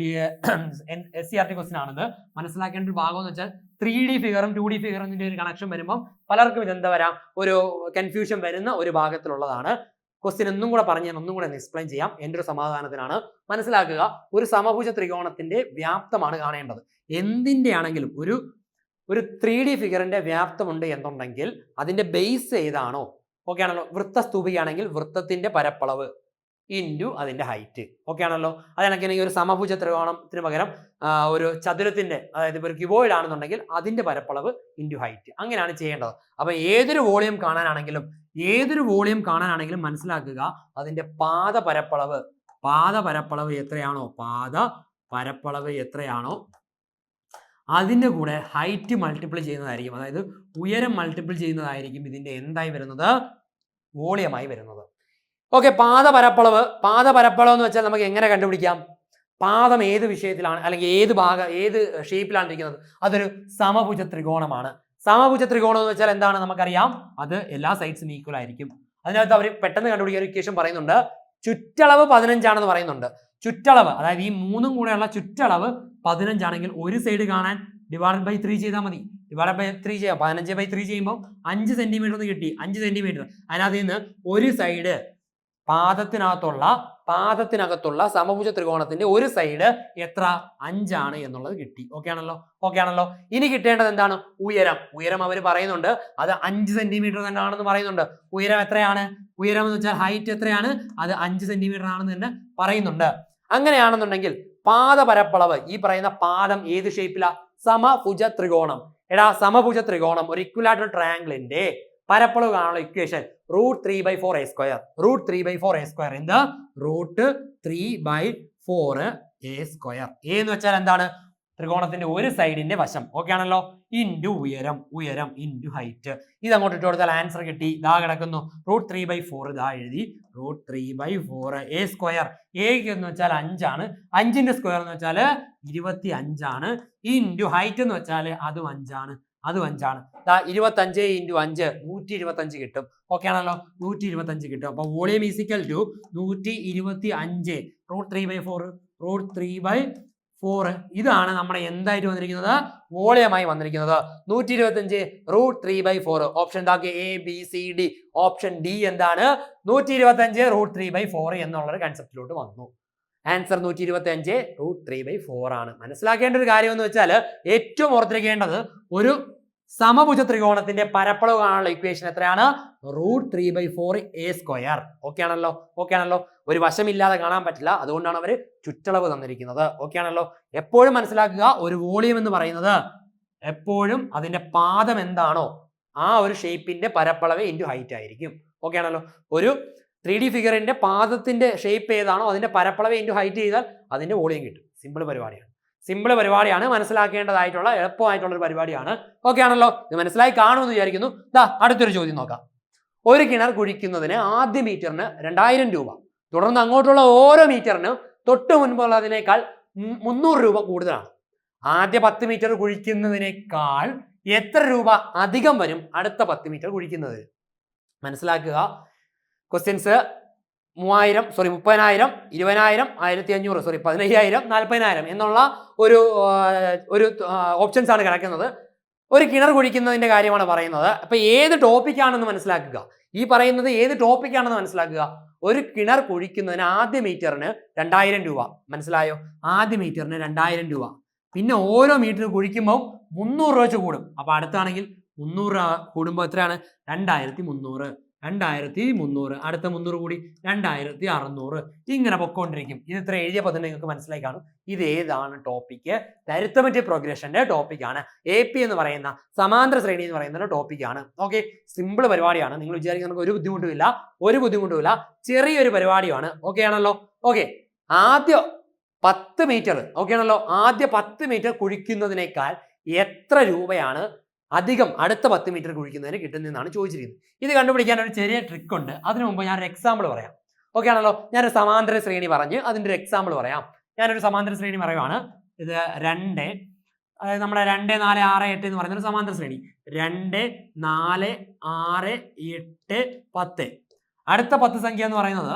SCRT ക്വസ്റ്റ്യൻ ആണിത്. മനസ്സിലാക്കേണ്ട ഒരു ഭാഗം എന്ന് വെച്ചാൽ 3D ഫിഗറും 2D ഫിഗറിന്റെ ഒരു കണക്ഷൻ വരുമ്പോൾ പലർക്കും ഇതെന്താ വരാം? ഒരു കൺഫ്യൂഷൻ വരുന്ന ഒരു ഭാഗത്തിലുള്ളതാണ്. ക്വസ്റ്റ്യൻ ഒന്നും കൂടെ എക്സ്പ്ലെയിൻ ചെയ്യാം. എൻ്റെ ഒരു സമാധാനത്തിനാണ്. മനസ്സിലാക്കുക. ഒരു സമഭുജ ത്രികോണത്തിന്റെ വ്യാപ്തമാണ് കാണേണ്ടത്. എന്തിന്റെ ആണെങ്കിലും ഒരു 3D ഫിഗറിന്റെ വ്യാപ്തമുണ്ട് എന്നുണ്ടെങ്കിൽ അതിന്റെ ബേസ് ഏതാണോ, ഓക്കെ ആണല്ലോ. വൃത്തസ്തൂപികയാണെങ്കിൽ വൃത്തത്തിന്റെ പരപ്പളവ് ഇൻറ്റു അതിന്റെ ഹൈറ്റ്. ഓക്കെ ആണല്ലോ. അതാണെങ്കിൽ ഒരു സമഭുജ ത്രികോണത്തിന് പകരം ഒരു ചതുരത്തിന്റെ, അതായത് ഇപ്പോൾ ഒരു ക്യൂബോയിഡ് ആണെന്നുണ്ടെങ്കിൽ അതിന്റെ പരപ്പളവ് ഇൻറ്റു ഹൈറ്റ്. അങ്ങനെയാണ് ചെയ്യേണ്ടത്. അപ്പൊ ഏതൊരു വോളിയം കാണാനാണെങ്കിലും മനസ്സിലാക്കുക അതിന്റെ പാദപരപ്പളവ് എത്രയാണോ അതിന്റെ കൂടെ ഹൈറ്റ് മൾട്ടിപ്പിൾ ചെയ്യുന്നതായിരിക്കും, അതായത് ഉയരം മൾട്ടിപ്പിൾ ചെയ്യുന്നതായിരിക്കും ഇതിന്റെ എന്തായി വരുന്നത്? വോളിയമായി വരുന്നത്. ഓക്കെ, പാദപരപ്പളവ് എന്ന് വെച്ചാൽ നമുക്ക് എങ്ങനെ കണ്ടുപിടിക്കാം? പാദം ഏത് വിഷയത്തിലാണ് അല്ലെങ്കിൽ ഏത് ഷേപ്പിലാണ് ഇരിക്കുന്നത്? അതൊരു സമഭുജ ത്രികോണമാണ്. സമഭുജ ത്രികോണം എന്ന് വെച്ചാൽ എന്താണ്? നമുക്കറിയാം. അത് എല്ലാ സൈഡ്സും ഈക്വൽ ആയിരിക്കും. അതിനകത്ത് അവർ പെട്ടെന്ന് കണ്ടുപിടിക്കാൻ ഒരു ഇക്വേഷൻ പറയുന്നുണ്ട്. ചുറ്റളവ് 15 ആണെന്ന് പറയുന്നുണ്ട്. ചുറ്റളവ്, അതായത് ഈ മൂന്നും കൂടെയുള്ള ചുറ്റളവ് 15 ആണെങ്കിൽ ഒരു സൈഡ് കാണാൻ ÷ 3 ചെയ്താൽ മതി. ÷ 3 ചെയ്യാം. 15/3 ചെയ്യുമ്പോൾ 5 സെന്റിമീറ്റർ എന്ന് കിട്ടി. 5 സെന്റിമീറ്റർ. അതിനകത്ത് നിന്ന് ഒരു സൈഡ് പാദത്തിനകത്തുള്ള സമഭുജ ത്രികോണത്തിന്റെ ഒരു സൈഡ് എത്ര? 5 ആണ് എന്നുള്ളത് കിട്ടി. ഓക്കെ ആണല്ലോ. ഇനി കിട്ടേണ്ടത് എന്താണ്? ഉയരം അവർ പറയുന്നുണ്ട്. അത് 5 സെന്റിമീറ്റർ തന്നെ ആണെന്ന് പറയുന്നുണ്ട്. ഉയരം എത്രയാണ്? ഉയരം എന്ന് വെച്ചാൽ ഹൈറ്റ് എത്രയാണ്? അത് 5 സെന്റിമീറ്റർ ആണെന്ന് തന്നെ പറയുന്നുണ്ട്. അങ്ങനെയാണെന്നുണ്ടെങ്കിൽ പാദപരപ്പളവ്, ഈ പറയുന്ന പാദം ഏത് ഷേപ്പിലാ? സമഭുജ ത്രികോണം. സമഭുജ ത്രികോണം ഒരു ഇക്വിലാറ്ററൽ ട്രയാംഗിളിന്റെ പരപ്പളവ് കാണാനുള്ള ഇക്വേഷൻ √3/4a². √3/4a² എന്ത്? √3/4a². എന്ന് വെച്ചാൽ എന്താണ്? ത്രികോണത്തിന്റെ ഒരു സൈഡിന്റെ വശം ഓക്കെ ആണല്ലോ ഇൻറ്റു ഉയരം ഇൻറ്റു ഹൈറ്റ്. ഇത് അങ്ങോട്ട് ഇട്ട് കൊടുത്താൽ ആൻസർ കിട്ടി. ഇതാ കിടക്കുന്നു √3/4. ഇതാ എഴുതി √3/4 എ സ്ക്വയർ. എക്ക് എന്ന് വെച്ചാൽ 5 ആണ്, 5ന്റെ സ്ക്വയർ എന്ന് വെച്ചാൽ 25 ആണ്, ഇൻറ്റു ഹൈറ്റ് എന്ന് വെച്ചാൽ അതും 5 ആണ്. 25 ഇൻറ്റു 5 125 കിട്ടും. ഓക്കെ ആണല്ലോ 125 കിട്ടും. അപ്പൊ വോളിയം ഈസ് ഈക്വൽ ടു 125 √3/4. ഇതാണ് നമ്മുടെ എന്തായിട്ട് വന്നിരിക്കുന്നത്, വോളിയമായി വന്നിരിക്കുന്നത്. 125 √3/4. ഓപ്ഷൻ എന്താക്കി? A B C D. Option D എന്താണ്? 125 √3/4 എന്നുള്ളൊരു കൺസെപ്റ്റിലോട്ട് വന്നു. ആൻസർ 125 √3/4 ആണ്. മനസ്സിലാക്കേണ്ട ഒരു കാര്യം എന്ന് വെച്ചാൽ ഏറ്റവും ഓർത്തിരിക്കേണ്ടത് ഒരു സമഭുജ ത്രികോണത്തിന്റെ പരപ്പളവ് കാണാനുള്ള ഇക്വേഷൻ എത്രയാണ്? √3/4 എ സ്ക്വയർ. ഓക്കെ ആണല്ലോ ഒരു വശമില്ലാതെ കാണാൻ പറ്റില്ല, അതുകൊണ്ടാണ് അവർ ചുറ്റളവ് തന്നിരിക്കുന്നത്. ഓക്കെ ആണല്ലോ. എപ്പോഴും മനസ്സിലാക്കുക, ഒരു വോളിയം എന്ന് പറയുന്നത് എപ്പോഴും അതിന്റെ പാദം എന്താണോ ആ ഒരു ഷേപ്പിന്റെ പരപ്പളവ് ഇൻറ്റു ഹൈറ്റ് ആയിരിക്കും. ഓക്കെ ആണല്ലോ. ഒരു 3D ഫിഗറിന്റെ പാദത്തിന്റെ ഷേപ്പ് ഏതാണോ അതിന്റെ പരപ്പളവ് ഇൻറ്റു ഹൈറ്റ് ചെയ്താൽ അതിന്റെ വോളിയം കിട്ടും. സിമ്പിൾ പരിപാടിയാണ്, മനസ്സിലാക്കേണ്ടതായിട്ടുള്ള എളുപ്പമായിട്ടുള്ള ഒരു പരിപാടിയാണ്. ഓക്കെ ആണല്ലോ. ഇത് മനസ്സിലായി കാണുമെന്ന് വിചാരിക്കുന്നു. അടുത്തൊരു ചോദ്യം നോക്കാം. ഒരു കിണർ കുഴിക്കുന്നതിന് ആദ്യ മീറ്ററിന് 2000 രൂപ, തുടർന്ന് അങ്ങോട്ടുള്ള ഓരോ മീറ്ററിനും തൊട്ട് മുൻപുള്ളതിനേക്കാൾ 300 രൂപ കൂടുതലാണ്. ആദ്യ 10 മീറ്റർ കുഴിക്കുന്നതിനേക്കാൾ എത്ര രൂപ അധികം വരും അടുത്ത 10 മീറ്റർ കുഴിക്കുന്നത്? മനസ്സിലാക്കുക. ക്വസ്റ്റ്യൻസ് 3000 20,000 15,000 1500 15,000 40,000 എന്നുള്ള ഒരു ഓപ്ഷൻസ് ആണ് കിടക്കുന്നത്. ഒരു കിണർ കുഴിക്കുന്നതിന്റെ കാര്യമാണ് പറയുന്നത്. അപ്പൊ ഏത് ടോപ്പിക്കാണെന്ന് മനസ്സിലാക്കുക. ഈ പറയുന്നത് ഏത് ടോപ്പിക്കാണെന്ന് മനസ്സിലാക്കുക. ഒരു കിണർ കുഴിക്കുന്നതിന് ആദ്യ മീറ്ററിന് 2000 രൂപ. മനസ്സിലായോ? ആദ്യ മീറ്ററിന് 2000 രൂപ. പിന്നെ ഓരോ മീറ്റർ കുഴിക്കുമ്പോൾ 300 രൂപ വെച്ച് കൂടും. അപ്പൊ അടുത്താണെങ്കിൽ 300 രൂപ കൂടുമ്പോൾ എത്രയാണ്? 2300. അടുത്ത 300 കൂടി 2600. ഇങ്ങനെ പൊക്കോണ്ടിരിക്കും. ഇത് ഇത്ര എഴുതിയപ്പോൾ തന്നെ നിങ്ങൾക്ക് മനസ്സിലായി കാണും ഇത് ഏതാണ് ടോപ്പിക്ക്. അരിത്മെറ്റിക് പ്രോഗ്രഷന്റെ ടോപ്പിക്കാണ്. AP എന്ന് പറയുന്ന സമാന്തര ശ്രേണി എന്ന് പറയുന്ന ടോപ്പിക്കാണ്. ഓക്കെ, സിമ്പിൾ പരിപാടിയാണ്. നിങ്ങൾ വിചാരിക്കുന്ന ഒരു ബുദ്ധിമുട്ടുമില്ല. ചെറിയൊരു പരിപാടിയാണ്. ഓക്കെ ആണല്ലോ. ഓക്കെ, ആദ്യ 10 മീറ്റർ ഓക്കെ ആണല്ലോ. ആദ്യ 10 മീറ്റർ കുഴിക്കുന്നതിനേക്കാൾ എത്ര രൂപയാണ് അധികം അടുത്ത 10 മീറ്റർ കുഴിക്കുന്നതിന് കിട്ടുന്നതെന്നാണ് ചോദിച്ചിരിക്കുന്നത്. ഇത് കണ്ടുപിടിക്കാൻ ഒരു ചെറിയ ട്രിക്ക് ഉണ്ട്. അതിനു മുമ്പ് ഞാനൊരു എക്സാമ്പിൾ പറയാം. ഓക്കെ ആണല്ലോ. ഞാനൊരു സമാന്തര ശ്രേണി പറഞ്ഞ് അതിൻ്റെ ഒരു എക്സാമ്പിൾ പറയാം. ഞാനൊരു സമാന്തര ശ്രേണി പറയുവാണ്. ഇത് 2, അതായത് നമ്മുടെ 2 4 6 8 എന്ന് പറയുന്ന ഒരു സമാന്തര ശ്രേണി. 2 4 6 8 10. അടുത്ത 10 സംഖ്യ എന്ന് പറയുന്നത്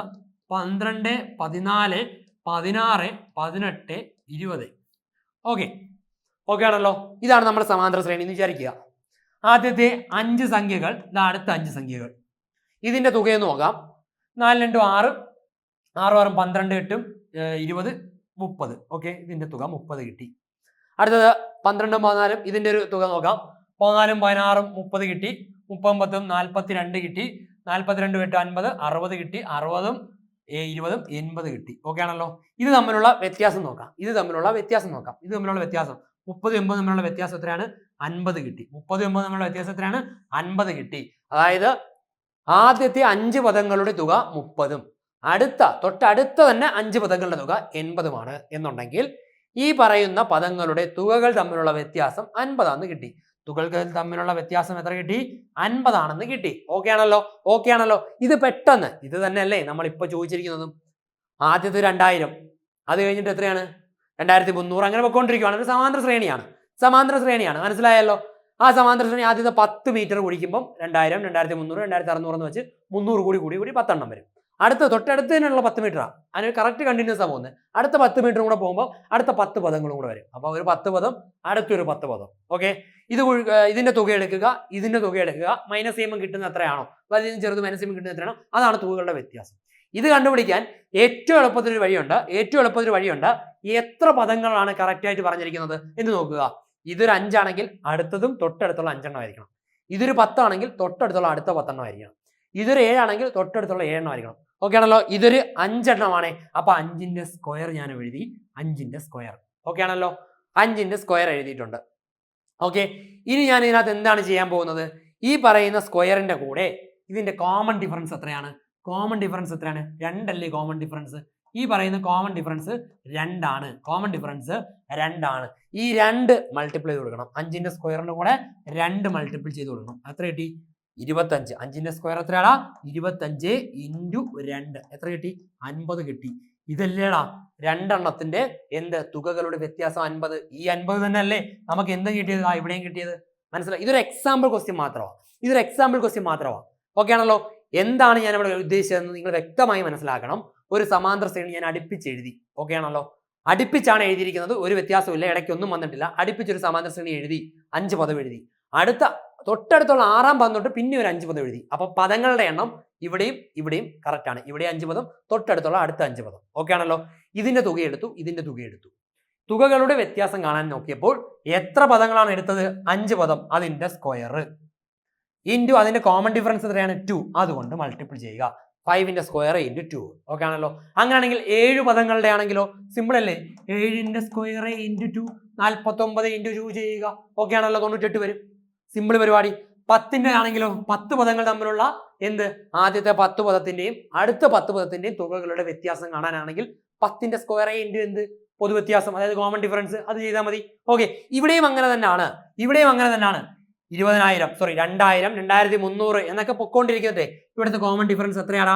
12 14 16 18 20. ഓക്കെ ആണല്ലോ. ഇതാണ് നമ്മുടെ സമാന്തര ശ്രേണി എന്ന് വിചാരിക്കുക. ആദ്യത്തെ 5 സംഖ്യകൾ, അടുത്ത 5 സംഖ്യകൾ. ഇതിന്റെ തുകയെന്ന് നോക്കാം. 4 × 6 6 6 12 8 20 30. ഓക്കെ, ഇതിന്റെ തുക 30 കിട്ടി. അടുത്തത് 12 14 ഇതിന്റെ ഒരു തുക നോക്കാം. 14 16 30 കിട്ടി. 30 42 കിട്ടി. 42 8 50 60 കിട്ടി. 60 20 80 കിട്ടി. ഓക്കെ ആണല്ലോ. ഇത് തമ്മിലുള്ള വ്യത്യാസം നോക്കാം. ഇത് തമ്മിലുള്ള വ്യത്യാസം 30 80 തമ്മിലുള്ള വ്യത്യാസം എത്രയാണ്? 50 കിട്ടി. 30 80 തമ്മിലുള്ള വ്യത്യാസം എത്രയാണ്? 50 കിട്ടി. അതായത് ആദ്യത്തെ 5 പദങ്ങളുടെ തുക 30ഉം തൊട്ടടുത്ത തന്നെ 5 പദങ്ങളുടെ തുക 80ഉമാണ് എന്നുണ്ടെങ്കിൽ ഈ പറയുന്ന പദങ്ങളുടെ തുകകൾ തമ്മിലുള്ള വ്യത്യാസം 50 ആണെന്ന് കിട്ടി. തുകകൾ തമ്മിലുള്ള വ്യത്യാസം എത്ര കിട്ടി? 50 ആണെന്ന് കിട്ടി. ഓക്കെ ആണല്ലോ. ഇത് പെട്ടെന്ന് ഇത് തന്നെയല്ലേ നമ്മൾ ഇപ്പൊ ചോദിച്ചിരിക്കുന്നതും. ആദ്യത്തെ 2000, അത് കഴിഞ്ഞിട്ട് എത്രയാണ്? 2300. അങ്ങനെ പൊയ്ക്കൊണ്ടിരിക്കുകയാണ്. ഒരു സമാന്തര ശ്രേണിയാണ്. മനസ്സിലായല്ലോ. ആ സമാന്തര ശ്രേണി ആദ്യത്തെ 10 മീറ്റർ കുഴിക്കുമ്പോൾ 2000 2300 2600 എന്ന് വെച്ച് 300 കൂടി 10 എണ്ണം വരും. തൊട്ടടുത്ത് തന്നെയുള്ള 10 മീറ്ററാണ്. അതിന് കറക്റ്റ് കണ്ടിന്യൂസ് ആണ് പോകുന്നത്. അടുത്ത 10 മീറ്റർ കൂടെ പോകുമ്പോൾ അടുത്ത 10 പദങ്ങളും കൂടെ വരും. അപ്പോൾ ഒരു 10 പദം, അടുത്തൊരു 10 പദം. ഓക്കെ, ഇതിന്റെ തുക എടുക്കുക. മൈനസ് ചെയ്യുമ്പോൾ കിട്ടുന്ന എത്രയാണോ, വലുതും ചെറുത് മൈനസ് ചെയ്യുമ്പോൾ കിട്ടുന്ന എത്രയാണോ, അതാണ് തുകകളുടെ വ്യത്യാസം. ഇത് കണ്ടുപിടിക്കാൻ ഏറ്റവും എളുപ്പത്തിലൊരു വഴിയുണ്ട്. എത്ര പദങ്ങളാണ് കറക്റ്റ് ആയിട്ട് പറഞ്ഞിരിക്കുന്നത് എന്ന് നോക്കുക. ഇതൊരു 5 ആണെങ്കിൽ അടുത്തതും തൊട്ടടുത്തുള്ള 5 എണ്ണം ആയിരിക്കണം. ഇതൊരു 10 ആണെങ്കിൽ തൊട്ടടുത്തുള്ള അടുത്ത 10 എണ്ണം ആയിരിക്കണം. ഇതൊരു 7 ആണെങ്കിൽ തൊട്ടടുത്തുള്ള 7 എണ്ണം ആയിരിക്കണം. ഓക്കെ ആണല്ലോ. ഇതൊരു 5 എണ്ണമാണ്. അപ്പൊ 5ന്റെ സ്ക്വയർ ഞാൻ എഴുതി. 5ന്റെ സ്ക്വയർ. ഓക്കെ ആണല്ലോ. 5ന്റെ സ്ക്വയർ എഴുതിയിട്ടുണ്ട്. ഓക്കെ, ഇനി ഞാൻ ഇതിനകത്ത് എന്താണ് ചെയ്യാൻ പോകുന്നത്? ഈ പറയുന്ന സ്ക്വയറിന്റെ കൂടെ ഇതിന്റെ കോമൺ ഡിഫറൻസ് എത്രയാണ്? 2 അല്ലേ കോമൺ ഡിഫറൻസ്. ഈ പറയുന്ന കോമൺ ഡിഫറൻസ് 2 ആണ്. കോമൺ ഡിഫറൻസ് 2 ആണ്. ഈ 2 മൾട്ടിപ്ലൈ ചെയ്ത് കൊടുക്കണം. 5ന്റെ സ്ക്വയറിന്റെ കൂടെ 2 മൾട്ടിപ്പിൾ ചെയ്ത് കൊടുക്കണം. എത്ര കിട്ടി? 25. 5ന്റെ സ്ക്വയർ എത്രയാടാ? 25 ഇൻറ്റു 2 എത്ര കിട്ടി? 50 കിട്ടി. ഇതല്ലേടാ രണ്ടെണ്ണത്തിന്റെ എന്ത് തുകകളുടെ വ്യത്യാസം 50. ഈ 50 തന്നെ അല്ലേ നമുക്ക് എന്ത് കിട്ടിയത്? ഇവിടെയും കിട്ടിയത്. മനസ്സിലായി? ഇതൊരു എക്സാമ്പിൾ ക്വസ്റ്റ്യൻ മാത്രമാണ്. ഇതൊരു എക്സാമ്പിൾ ക്വസ്റ്റ്യൻ മാത്രമാണ്. ഓക്കെ ആണല്ലോ? എന്താണ് ഞാൻ ഇവിടെ ഉദ്ദേശിച്ചതെന്ന് നിങ്ങൾ വ്യക്തമായി മനസ്സിലാക്കണം. ഒരു സമാന്തര ശ്രേണി ഞാൻ അടുപ്പിച്ചെഴുതി. ഓക്കെ ആണല്ലോ? അടുപ്പിച്ചാണ് എഴുതിയിരിക്കുന്നത്. ഒരു വ്യത്യാസമില്ല, ഇടയ്ക്കൊന്നും വന്നിട്ടില്ല. അടുപ്പിച്ചൊരു സമാന്തര ശ്രേണി എഴുതി, 5 പദം എഴുതി. തൊട്ടടുത്തുള്ള 6ാം പദം തൊട്ട് പിന്നെ ഒരു 5 പദം എഴുതി. അപ്പൊ പദങ്ങളുടെ എണ്ണം ഇവിടെയും ഇവിടെയും കറക്റ്റ് ആണ്. ഇവിടെ 5 പദം, തൊട്ടടുത്തുള്ള അടുത്ത 5 പദം. ഓക്കെ ആണല്ലോ? ഇതിന്റെ തുക എടുത്തു, ഇതിന്റെ തുക എടുത്തു. തുകകളുടെ വ്യത്യാസം കാണാൻ നോക്കിയപ്പോൾ എത്ര പദങ്ങളാണ് എടുത്തത്? 5 പദം, അതിന്റെ സ്ക്വയർ ഇൻറ്റു അതിന്റെ കോമൺ ഡിഫറൻസ് എത്രയാണ്? 2. അതുകൊണ്ട് മൾട്ടിപ്പിൾ ചെയ്യുക. 5ന്റെ സ്ക്വയർ ഇൻറ്റു 2. ഓക്കെ ആണല്ലോ? അങ്ങനെയാണെങ്കിൽ 7 പദങ്ങളുടെ ആണെങ്കിലോ സിമ്പിൾ അല്ലേ? 7ന്റെ സ്ക്വയർ ഇൻറ്റു 2, 49 ഇൻറ്റു 2 ചെയ്യുക. ഓക്കെ ആണല്ലോ? 98 വരും. സിമ്പിൾ പരിപാടി. 10ന്റെ ആണെങ്കിലോ 10 പദങ്ങൾ തമ്മിലുള്ള എന്ത് ആദ്യത്തെ 10 പദത്തിന്റെയും അടുത്ത 10 പദത്തിന്റെയും തുകകളുടെ വ്യത്യാസം കാണാനാണെങ്കിൽ 10ന്റെ സ്ക്വയർ ഇൻറ്റു എന്ത് പൊതുവ്യത്യാസം, അതായത് കോമൺ ഡിഫറൻസ്, അത് ചെയ്താൽ മതി. ഓക്കെ, ഇവിടെയും അങ്ങനെ തന്നെയാണ്. 20,000 2000 2300 എന്നൊക്കെ പൊക്കോണ്ടിരിക്കുന്നതേ. ഇവിടുത്തെ കോമൺ ഡിഫറൻസ് എത്രയാടാ?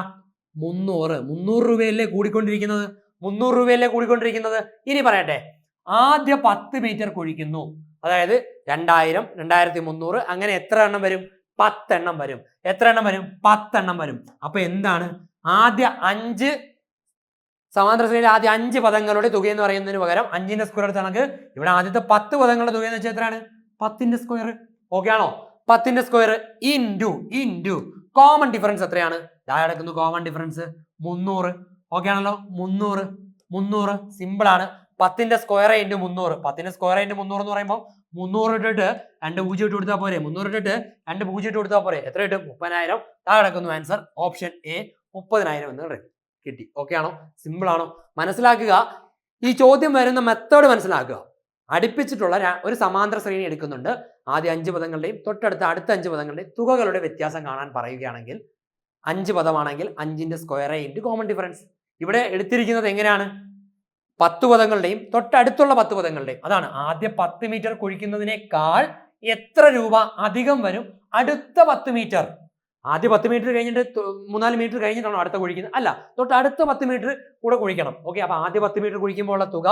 300. 300 രൂപയല്ലേ കൂടിക്കൊണ്ടിരിക്കുന്നത്? 300 രൂപയല്ലേ കൂടിക്കൊണ്ടിരിക്കുന്നത്? ഇനി പറയട്ടെ, ആദ്യ 10 മീറ്റർ കുഴിക്കുന്നു. അതായത് 2000 2300 അങ്ങനെ എത്ര എണ്ണം വരും? 10 എണ്ണം വരും. എത്ര എണ്ണം വരും? 10 എണ്ണം വരും. അപ്പൊ എന്താണ്? ആദ്യ 5 സമാന്തര ശ്രേണിയിലെ ആദ്യ 5 പദങ്ങളുടെ തുക എന്ന് പറയുന്നതിന് പകരം 5ന്റെ സ്ക്വയർ എടുത്ത് കണക്ക് ഇവിടെ ആദ്യത്തെ 10 പദങ്ങളുടെ തുക എന്ന് വെച്ചാൽ എത്രയാണ്? 10ന്റെ സ്ക്വയർ. ഓക്കെ ആണോ? 10ന്റെ സ്ക്വയർ ഇൻറ്റു കോമൺ ഡിഫറൻസ് എത്രയാണ്? കിടക്കുന്നു കോമൺ ഡിഫറൻസ് 300. ഓക്കെ ആണല്ലോ? 300 സിമ്പിൾ ആണ്. 10ന്റെ സ്ക്വയർ ഇൻറ്റു 300. 10ന്റെ സ്ക്വയർ ഇൻറ്റു 300 എന്ന് പറയുമ്പോൾ 300 ഇട്ടിട്ട് 2 0 ഇട്ട് കൊടുത്താൽ പോരെ? 300 ഇട്ടിട്ട് 2 0 ഇട്ട് കൊടുത്താൽ പോരെ? എത്ര കിട്ടും? 30,000. കിടക്കുന്നു ആൻസർ ഓപ്ഷൻ എ, 30,000 എന്ന് കിട്ടി. ഓക്കെ ആണോ? സിമ്പിൾ ആണോ? മനസ്സിലാക്കുക. ഈ ചോദ്യം വരുന്ന മെത്തേഡ് മനസ്സിലാക്കുക. അടുപ്പിച്ചിട്ടുള്ള ഒരു സമാന്തര ശ്രേണി എടുക്കുന്നുണ്ട്. ആദ്യ 5 പദങ്ങളുടെയും തൊട്ടടുത്ത അടുത്ത 5 പദങ്ങളുടെയും തുകകളുടെ വ്യത്യാസം കാണാൻ പറയുകയാണെങ്കിൽ 5 പദമാണെങ്കിൽ 5ന്റെ സ്ക്വയർ ഇൻറ്റു കോമൺ ഡിഫറൻസ്. ഇവിടെ എടുത്തിരിക്കുന്നത് എങ്ങനെയാണ്? 10 പദങ്ങളുടെയും തൊട്ടടുത്തുള്ള 10 പദങ്ങളുടെയും. അതാണ് ആദ്യ 10 മീറ്റർ കുഴിക്കുന്നതിനേക്കാൾ എത്ര രൂപ അധികം വരും അടുത്ത 10 മീറ്റർ. ആദ്യ 10 മീറ്റർ കഴിഞ്ഞിട്ട് 3-4 മീറ്റർ കഴിഞ്ഞിട്ടാണോ അടുത്ത കുഴിക്കുന്നത്? അല്ല, തൊട്ടടുത്ത 10 മീറ്റർ കൂടെ കുഴിക്കണം. ഓക്കെ, അപ്പൊ ആദ്യ 10 മീറ്റർ കുഴിക്കുമ്പോൾ ഉള്ള തുക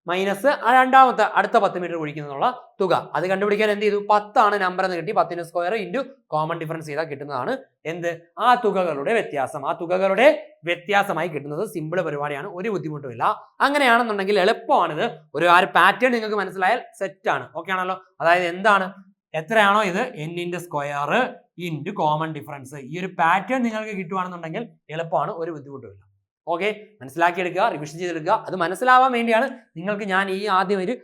മൈനസ് രണ്ടാമത്തെ അടുത്ത 10 മീറ്റർ കുഴിക്കുന്നതിനുള്ള തുക. അത് കണ്ടുപിടിക്കാൻ എന്ത് ചെയ്തു? 10 ആണ് നമ്പർ എന്ന് കിട്ടി. 10ന്റെ സ്ക്വയർ ഇൻറ്റു കോമൺ ഡിഫറൻസ് ചെയ്താൽ കിട്ടുന്നതാണ് എന്ത്? ആ തുകകളുടെ വ്യത്യാസം. ആ തുകകളുടെ വ്യത്യാസമായി കിട്ടുന്നത് സിമ്പിൾ പരിപാടിയാണ്. ഒരു ബുദ്ധിമുട്ടുമില്ല. അങ്ങനെയാണെന്നുണ്ടെങ്കിൽ എളുപ്പമാണിത്. ഒരു പാറ്റേൺ നിങ്ങൾക്ക് മനസ്സിലായാൽ സെറ്റ് ആണ്. ഓക്കെ ആണല്ലോ? അതായത് എന്താണ്? എത്രയാണോ ഇത് n-ന്റെ സ്ക്വയർ ഇൻറ്റു കോമൺ ഡിഫറൻസ്. ഈ ഒരു പാറ്റേൺ നിങ്ങൾക്ക് കിട്ടുവാണെന്നുണ്ടെങ്കിൽ എളുപ്പമാണ്. ഒരു ബുദ്ധിമുട്ടുമില്ല. ഓക്കെ, മനസ്സിലാക്കിയെടുക്കുക, റിവിഷൻ ചെയ്തെടുക്കുക. അത് മനസ്സിലാവാൻ വേണ്ടിയാണ് നിങ്ങൾക്ക് ഞാൻ ഈ ആദ്യം ഒരു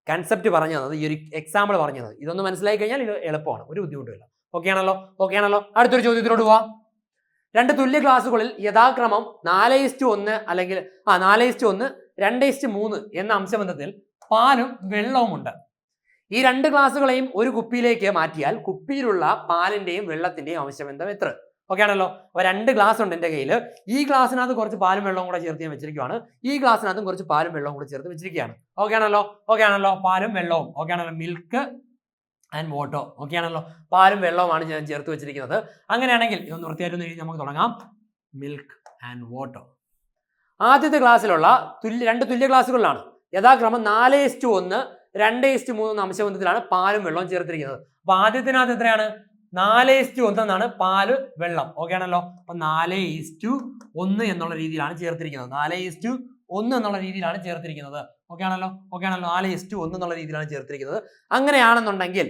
കൺസെപ്റ്റ് പറഞ്ഞു തന്നത്, ഈ ഒരു എക്സാമ്പിൾ പറഞ്ഞു തന്നത്. ഇതൊന്ന് മനസ്സിലാക്കി കഴിഞ്ഞാൽ ഇത് എളുപ്പമാണ്. ഒരു ബുദ്ധിമുട്ടുമില്ല. ഓക്കെ ആണല്ലോ? അടുത്തൊരു ചോദ്യത്തിലോട്ട് പോവാം. 2 തുല്യ ക്ലാസ്സുകളിൽ യഥാക്രമം 4:1 അല്ലെങ്കിൽ 4:1 2:3 എന്ന അംശബന്ധത്തിൽ പാലും വെള്ളവും ഉണ്ട്. ഈ 2 ഗ്ലാസുകളെയും ഒരു കുപ്പിയിലേക്ക് മാറ്റിയാൽ കുപ്പിയിലുള്ള പാലിന്റെയും വെള്ളത്തിന്റെയും അംശബന്ധം എത്ര? ഓക്കെ ആണല്ലോ? അപ്പൊ 2 ഗ്ലാസ് ഉണ്ട് എൻ്റെ കയ്യിൽ. ഈ ഗ്ലാസ്സിനകത്ത് കുറച്ച് പാലും വെള്ളവും കൂടെ ചേർത്ത് ഞാൻ വെച്ചിരിക്കുകയാണ്. ഈ ഗ്ലാസ്സിനകത്തും കുറച്ച് പാലും വെള്ളവും കൂടെ ചേർത്ത് വെച്ചിരിക്കുകയാണ്. ഓക്കെ ആണല്ലോ? പാലും വെള്ളവും. ഓക്കെ ആണല്ലോ? Milk and water. ഓക്കെ ആണല്ലോ? പാലും വെള്ളവുമാണ് ഞാൻ ചേർത്ത് വെച്ചിരിക്കുന്നത്. അങ്ങനെയാണെങ്കിൽ ഇതൊന്ന് വൃത്തിയായിട്ടൊന്ന് എഴുതി നമുക്ക് തുടങ്ങാം. Milk and water. ആദ്യത്തെ ക്ലാസ്സിലുള്ള 2 തുല്യ ക്ലാസ്സുകളിലാണ് യഥാക്രമം 4:1 2:3 എന്ന അംശബന്ധത്തിലാണ് പാലും വെള്ളവും ചേർത്തിരിക്കുന്നത്. അപ്പൊ ആദ്യത്തിനകത്ത് എത്രയാണ്? 4:1 എന്നാണ് പാല് വെള്ളം. ഓക്കെ ആണല്ലോ? അപ്പൊ 4:1 എന്നുള്ള രീതിയിലാണ് ചേർത്തിരിക്കുന്നത്. 4:1 എന്നുള്ള രീതിയിലാണ് ചേർത്തിരിക്കുന്നത്. ഓക്കെ ആണല്ലോ? 4:1 എന്നുള്ള രീതിയിലാണ് ചേർത്തിരിക്കുന്നത്. അങ്ങനെയാണെന്നുണ്ടെങ്കിൽ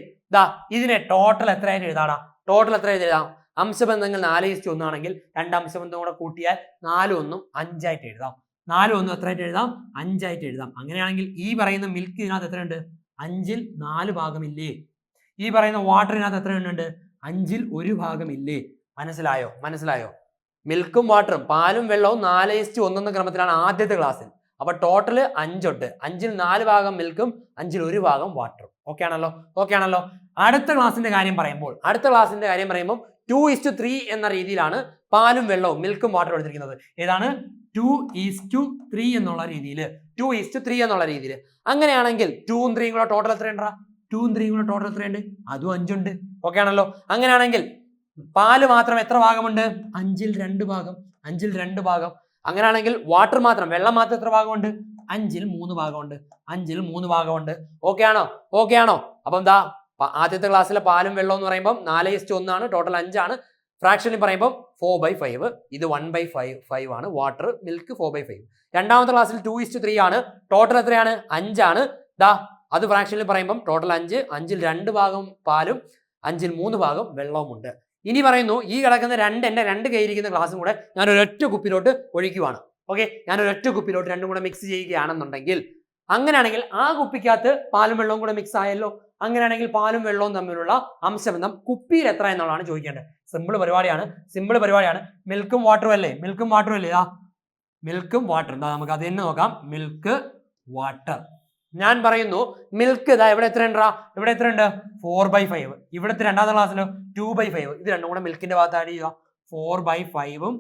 ഇതിനെ ടോട്ടൽ എത്രയായിട്ട് എഴുതാം? അംശബന്ധങ്ങൾ 4:1 ആണെങ്കിൽ 2 അംശബന്ധം കൂടെ കൂട്ടിയാൽ 4 1 5 ആയിട്ട് എഴുതാം. 4 1 എത്രയായിട്ട് എഴുതാം? 5 ആയിട്ട് എഴുതാം. അങ്ങനെയാണെങ്കിൽ ഈ പറയുന്ന മിൽക്ക് ഇതിനകത്ത് എത്രയുണ്ട്? 5ൽ 4 ഭാഗമില്ലേ? ഈ പറയുന്ന വാട്ടറിനകത്ത് എത്ര എണ്ണുണ്ട്? 5ൽ 1 ഭാഗമില്ലേ? മനസ്സിലായോ? മിൽക്കും വാട്ടറും പാലും വെള്ളവും 4:1 എന്ന ക്രമത്തിലാണ് ആദ്യത്തെ ക്ലാസ്സിൽ. അപ്പൊ ടോട്ടൽ 5 ഉണ്ട്. 5ൽ 4 ഭാഗം മിൽക്കും 5ൽ 1 ഭാഗം വാട്ടറും. ഓക്കെ ആണല്ലോ? അടുത്ത ക്ലാസ്സിന്റെ കാര്യം പറയുമ്പോൾ 2:3 എന്ന രീതിയിലാണ് പാലും വെള്ളവും മിൽക്കും വാട്ടറും എടുത്തിരിക്കുന്നത്. ഏതാണ്? 2:3 എന്നുള്ള രീതിയിൽ 2:3 എന്നുള്ള രീതിയിൽ. അങ്ങനെയാണെങ്കിൽ 2ഉം 3ഉം കൂടെ ടോട്ടൽ എത്രയുണ്ടാ? 2ഉം 3ഉം കൂടെ ടോട്ടൽ എത്രയുണ്ട്? അതും 5 ഉണ്ട്. ഓക്കെ ആണല്ലോ. അങ്ങനെയാണെങ്കിൽ പാല് മാത്രം എത്ര ഭാഗമുണ്ട്? 5ൽ 2 ഭാഗം. 5ൽ 2 ഭാഗം. അങ്ങനെയാണെങ്കിൽ വാട്ടർ മാത്രം, വെള്ളം മാത്രം എത്ര ഭാഗമുണ്ട്? 5ൽ 3 ഭാഗമുണ്ട്. 5ൽ 3 ഭാഗമുണ്ട്. ഓക്കെ ആണോ? ഓക്കെ ആണോ? അപ്പം എന്താ ആദ്യത്തെ ക്ലാസ്സിലെ പാലും വെള്ളം എന്ന് പറയുമ്പോൾ 4:1 ആണ്, ടോട്ടൽ 5 ആണ്. ഫ്രാക്ഷനിൽ പറയുമ്പോൾ 4/5, ഇത് 1/5 ആണ്. Water milk 4/5. രണ്ടാമത്തെ ക്ലാസ്സിൽ 2:3 ആണ്, ടോട്ടൽ എത്രയാണ്? 5 ആണ്. അത് ഫ്രാക്ഷനിൽ പറയുമ്പോൾ ടോട്ടൽ 5, 5ൽ 2 ഭാഗം പാലും 5ൽ 3 ഭാഗം വെള്ളവുമുണ്ട്. ഇനി പറയുന്നു ഈ കിടക്കുന്ന എൻ്റെ 2 കയ്യിരിക്കുന്ന ഗ്ലാസും കൂടെ ഞാൻ ഒരൊറ്റ കുപ്പിലോട്ട് ഒഴിക്കുവാണ്. ഓക്കെ, ഞാൻ ഒരൊറ്റ കുപ്പിലോട്ട് രണ്ടും കൂടെ മിക്സ് ചെയ്യുകയാണെന്നുണ്ടെങ്കിൽ, അങ്ങനെയാണെങ്കിൽ ആ കുപ്പിക്കകത്ത് പാലും വെള്ളവും കൂടെ മിക്സ് ആയല്ലോ. അങ്ങനെയാണെങ്കിൽ പാലും വെള്ളവും തമ്മിലുള്ള അംശബന്ധം കുപ്പിയിൽ എത്ര എന്നുള്ളതാണ് ചോദിക്കേണ്ടത്. സിമ്പിൾ പരിപാടിയാണ്. മിൽക്കും വാട്ടറും അല്ലേ? മിൽക്കും വാട്ടർ. എന്താ നമുക്ക് അത് തന്നെ നോക്കാം. Milk water. ഞാൻ പറയുന്നു മിൽക്ക് ഇതാ ഇവിടെ എത്രയുണ്ടാ? ഇവിടെ എത്രയുണ്ട്? 4/5. ഇവിടുത്തെ രണ്ടാമത്തെ ക്ലാസ്സിലോ 2/5. ഇത് രണ്ടും കൂടെ മിൽക്കിന്റെ ഭാഗത്ത് ആഡ് ചെയ്യുക. 4/5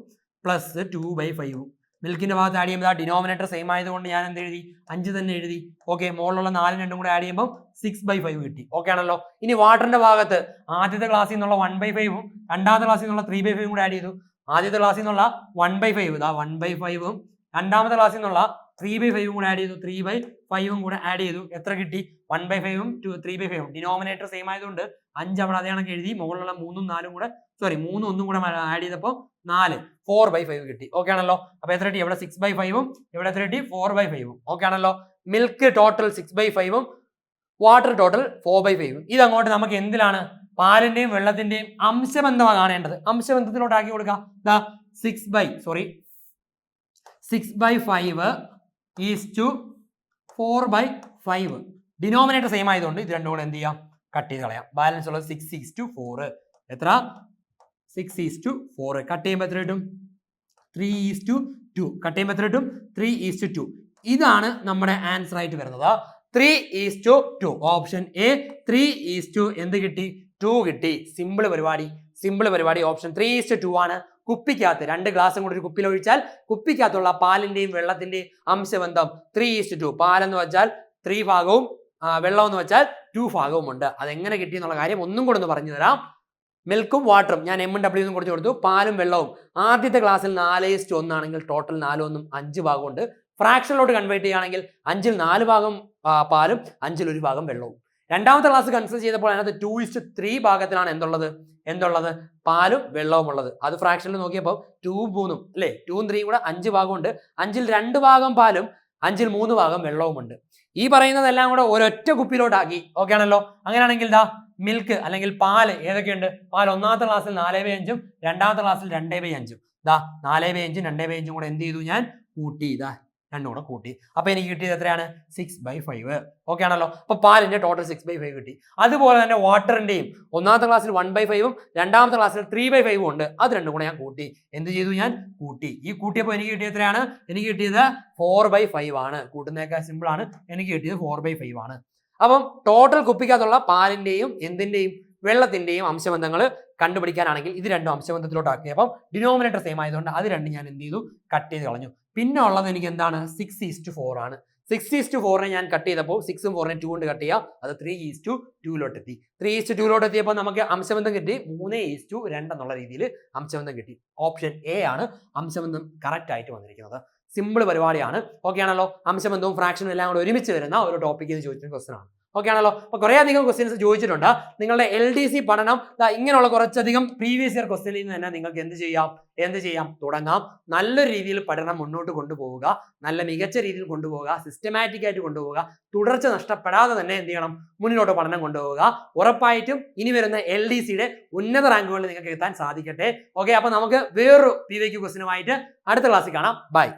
പ്ലസ് 2/5. മിൽക്കിന്റെ ഭാഗത്ത് ആഡ് ചെയ്യുമ്പോൾ ഡിനോമിനേറ്റർ സെയിം ആയതുകൊണ്ട് ഞാൻ എന്ത് എഴുതി? 5 തന്നെ എഴുതി. ഓക്കെ, മുകളിലുള്ള 4 രണ്ടും കൂടെ ആഡ് ചെയ്യുമ്പോൾ 6/5 കിട്ടി. ഓക്കെ ആണല്ലോ. ഇനി വാട്ടറിന്റെ ഭാഗത്ത് ആദ്യത്തെ ക്ലാസ്സിൽ നിന്നുള്ള 1/5ഉം രണ്ടാമത്തെ ക്ലാസ്സിൽ നിന്നുള്ള 3/5 കൂടെ ആഡ് ചെയ്തു. ആദ്യത്തെ ക്ലാസ്സിൽ നിന്നുള്ള 1/5 ഇതാ 1/5ഉം രണ്ടാമത്തെ ക്ലാസ്സിൽ നിന്നുള്ള 3/5 കൂടെ ആഡ് ചെയ്തു. 3/5 കൂടെ ആഡ് ചെയ്തു. എത്ര കിട്ടി? 1/5ഉം 3/5. ഡിനോമിനേറ്റർ സെയിം ആയതുകൊണ്ട് 5 അവിടെ അതേ കണക്ക് എഴുതി. മുകളിലുള്ള 3ഉം 4ഉം കൂടെ 3ഉം 1ഉം കൂടെ ആഡ് ചെയ്തപ്പോൾ 4, 4/5 കിട്ടി. ഓക്കെ ആണല്ലോ. അപ്പൊ എത്ര കിട്ടി? ഇവിടെ 6/5ഉം ഇവിടെ എത്ര കിട്ടി? 4/5ഉം. ഓക്കെ ആണല്ലോ. മിൽക്ക് ടോട്ടൽ 6/5ഉം വാട്ടർ ടോട്ടൽ 4/5ഉം. ഇതങ്ങോട്ട് നമുക്ക് എന്തിലാണ്? പാലിന്റെയും വെള്ളത്തിന്റെയും അംശബന്ധമാണ് കാണേണ്ടത്. അംശബന്ധത്തിലോട്ട് ആക്കി കൊടുക്കാം. 6/5 4/5. ഡിനോമിനേറ്റർ സെയിം ആയതുകൊണ്ട് ഇത് രണ്ടും കൂടെ എന്ത് ചെയ്യാം? കട്ട് ചെയ്ത് കളയാം. ബാലൻസ് ഉള്ളത് 6:4. എത്ര? 6:4. കട്ട് ചെയ്യുമ്പോൾ എത്ര കിട്ടും? 3:2. കട്ട് ചെയ്യുമ്പോൾ എത്ര കിട്ടും? 3:2. ഇതാണ് നമ്മുടെ ആൻസർ ആയിട്ട് വരുന്നത്. 3:2. ഓപ്ഷൻ എ 3:2 എന്ത് കിട്ടി? 2 കിട്ടി. സിമ്പിൾ പരിപാടി. ഓപ്ഷൻ 3:2 ആണ്. കുപ്പിക്കകത്ത് 2 ഗ്ലാസും കൂടി ഒരു കുപ്പിയിൽ ഒഴിച്ചാൽ കുപ്പിക്കകത്തുള്ള പാലിന്റെയും വെള്ളത്തിന്റെയും അംശബന്ധം 3:2. പാലെന്ന് വെച്ചാൽ 3 ഭാഗവും വെള്ളം എന്ന് വെച്ചാൽ 2 ഭാഗവും ഉണ്ട്. അതെങ്ങനെ കിട്ടി എന്നുള്ള കാര്യം ഒന്നും കൂടെ ഒന്ന് പറഞ്ഞു തരാം. മിൽക്കും വാട്ടറും ഞാൻ M&W കൊടുത്തു കൊടുത്തു. പാലും വെള്ളവും ആദ്യത്തെ ക്ലാസ്സിൽ 4:1 ആണെങ്കിൽ ടോട്ടൽ 4 5 ഭാഗമുണ്ട്. ഫ്രാക്ഷനിലോട്ട് കൺവേർട്ട് ചെയ്യുകയാണെങ്കിൽ 5ൽ 4 ഭാഗം പാലും 5ൽ 1 ഭാഗം വെള്ളവും. രണ്ടാമത്തെ ക്ലാസ് കൺസിഡർ ചെയ്തപ്പോൾ അതിനകത്ത് 2:3 ഭാഗത്തിലാണ് എന്തുള്ളത്? പാലും വെള്ളവും ഉള്ളത്. അത് ഫ്രാക്ഷനിൽ നോക്കിയപ്പോൾ 2 3 അല്ലേ? 2ഉം 3ഉം കൂടെ 5 ഭാഗമുണ്ട്. 5ൽ 2 ഭാഗം പാലും 5ൽ 3 ഭാഗം വെള്ളവും ഉണ്ട്. ഈ പറയുന്നതെല്ലാം കൂടെ ഒരൊറ്റ കുപ്പിയിലോട്ടാക്കി. ഓക്കെ ആണല്ലോ. അങ്ങനെയാണെങ്കിൽ മിൽക്ക് അല്ലെങ്കിൽ പാല് ഏതൊക്കെയുണ്ട്? പാൽ ഒന്നാമത്തെ ക്ലാസ്സിൽ 4/5ഉം രണ്ടാമത്തെ ക്ലാസ്സിൽ 2/5. 4/5ഉം 2/5ഉം കൂടെ എന്ത് ചെയ്തു? ഞാൻ കൂട്ടി. രണ്ടും കൂടെ കൂട്ടി. അപ്പൊ എനിക്ക് കിട്ടിയത് എത്രയാണ്? 6/5. ഓക്കെ ആണല്ലോ. അപ്പൊ പാലിന്റെ ടോട്ടൽ 6/5 കിട്ടി. അതുപോലെ തന്നെ വാട്ടറിന്റെയും ഒന്നാമത്തെ ക്ലാസ്സിൽ 1/5ഉം രണ്ടാമത്തെ ക്ലാസ്സിൽ 3/5ഉം ഉണ്ട്. അത് രണ്ടും കൂടെ ഞാൻ കൂട്ടി. എന്ത് ചെയ്തു? ഞാൻ കൂട്ടി. ഈ കൂട്ടിയപ്പോൾ എനിക്ക് കിട്ടിയത് എത്രയാണ്? എനിക്ക് കിട്ടിയത് 4/5 ആണ്. കൂട്ടുന്നതൊക്കെ സിമ്പിൾ ആണ്. എനിക്ക് കിട്ടിയത് 4/5 ആണ്. അപ്പം ടോട്ടൽ കുപ്പിക്കകത്തുള്ള പാലിന്റെയും വെള്ളത്തിന്റെയും അംശബന്ധങ്ങൾ കണ്ടുപിടിക്കാനാണെങ്കിൽ ഇത് രണ്ടും അംശബന്ധത്തിലോട്ട് ആക്കിയപ്പം ഡിനോമിനേറ്റർ സെയിം ആയതുകൊണ്ട് അത് രണ്ടും ഞാൻ എന്ത് ചെയ്തു? കട്ട് ചെയ്ത് കളഞ്ഞു. പിന്നെ ഉള്ളത് എനിക്ക് എന്താണ്? 6:4 ആണ്. 6:4 ഞാൻ കട്ട് ചെയ്തപ്പോൾ 6ഉം 4നെ 2 കൊണ്ട് കട്ട് ചെയ്യാം. അത് 3:2 എത്തി. 3:2 എത്തിയപ്പോൾ നമുക്ക് അംശബന്ധം കിട്ടി 3:2 എന്നുള്ള രീതിയിൽ അംശബന്ധം കിട്ടി. ഓപ്ഷൻ എ ആണ് അംശബന്ധം കറക്റ്റ് ആയിട്ട് വന്നിരിക്കുന്നത്. സിമ്പിൾ പരിപാടിയാണ്. ഓക്കെ ആണല്ലോ. അംശബന്ധവും ഫ്രാക്ഷനും എല്ലാം കൂടെ ഒരുമിച്ച് വരുന്ന ഒരു ടോപ്പിക് ചോദിച്ച ക്വസ്റ്റൻ ആണ്. ഓക്കെ ആണല്ലോ. അപ്പൊ കുറെ അധികം ക്വസ്റ്റ്യൻസ് ചോദിച്ചിട്ടുണ്ട്. നിങ്ങളുടെ LDC പഠനം ഇങ്ങനെയുള്ള കുറച്ചധികം പ്രീവിയസ് ഇയർ ക്വസ്റ്റ്യനിൽ നിന്ന് തന്നെ നിങ്ങൾക്ക് എന്ത് ചെയ്യാം? തുടങ്ങാം. നല്ലൊരു രീതിയിൽ പഠനം മുന്നോട്ട് കൊണ്ടുപോവുക. നല്ല മികച്ച രീതിയിൽ കൊണ്ടുപോവുക. സിസ്റ്റമാറ്റിക് ആയിട്ട് കൊണ്ടുപോവുക. തുടർച്ച നഷ്ടപ്പെടാതെ തന്നെ എന്ത് ചെയ്യണം? മുന്നോട്ട് പഠനം കൊണ്ടുപോവുക. ഉറപ്പായിട്ടും ഇനി വരുന്ന LDCയുടെ ഉന്നത റാങ്കുകളിൽ നിങ്ങൾക്ക് എത്താൻ സാധിക്കട്ടെ. ഓക്കെ, അപ്പൊ നമുക്ക് വേറൊരു PYQ ക്വസ്റ്റ്യനുമായിട്ട് അടുത്ത ക്ലാസ്സിൽ കാണാം. ബൈ.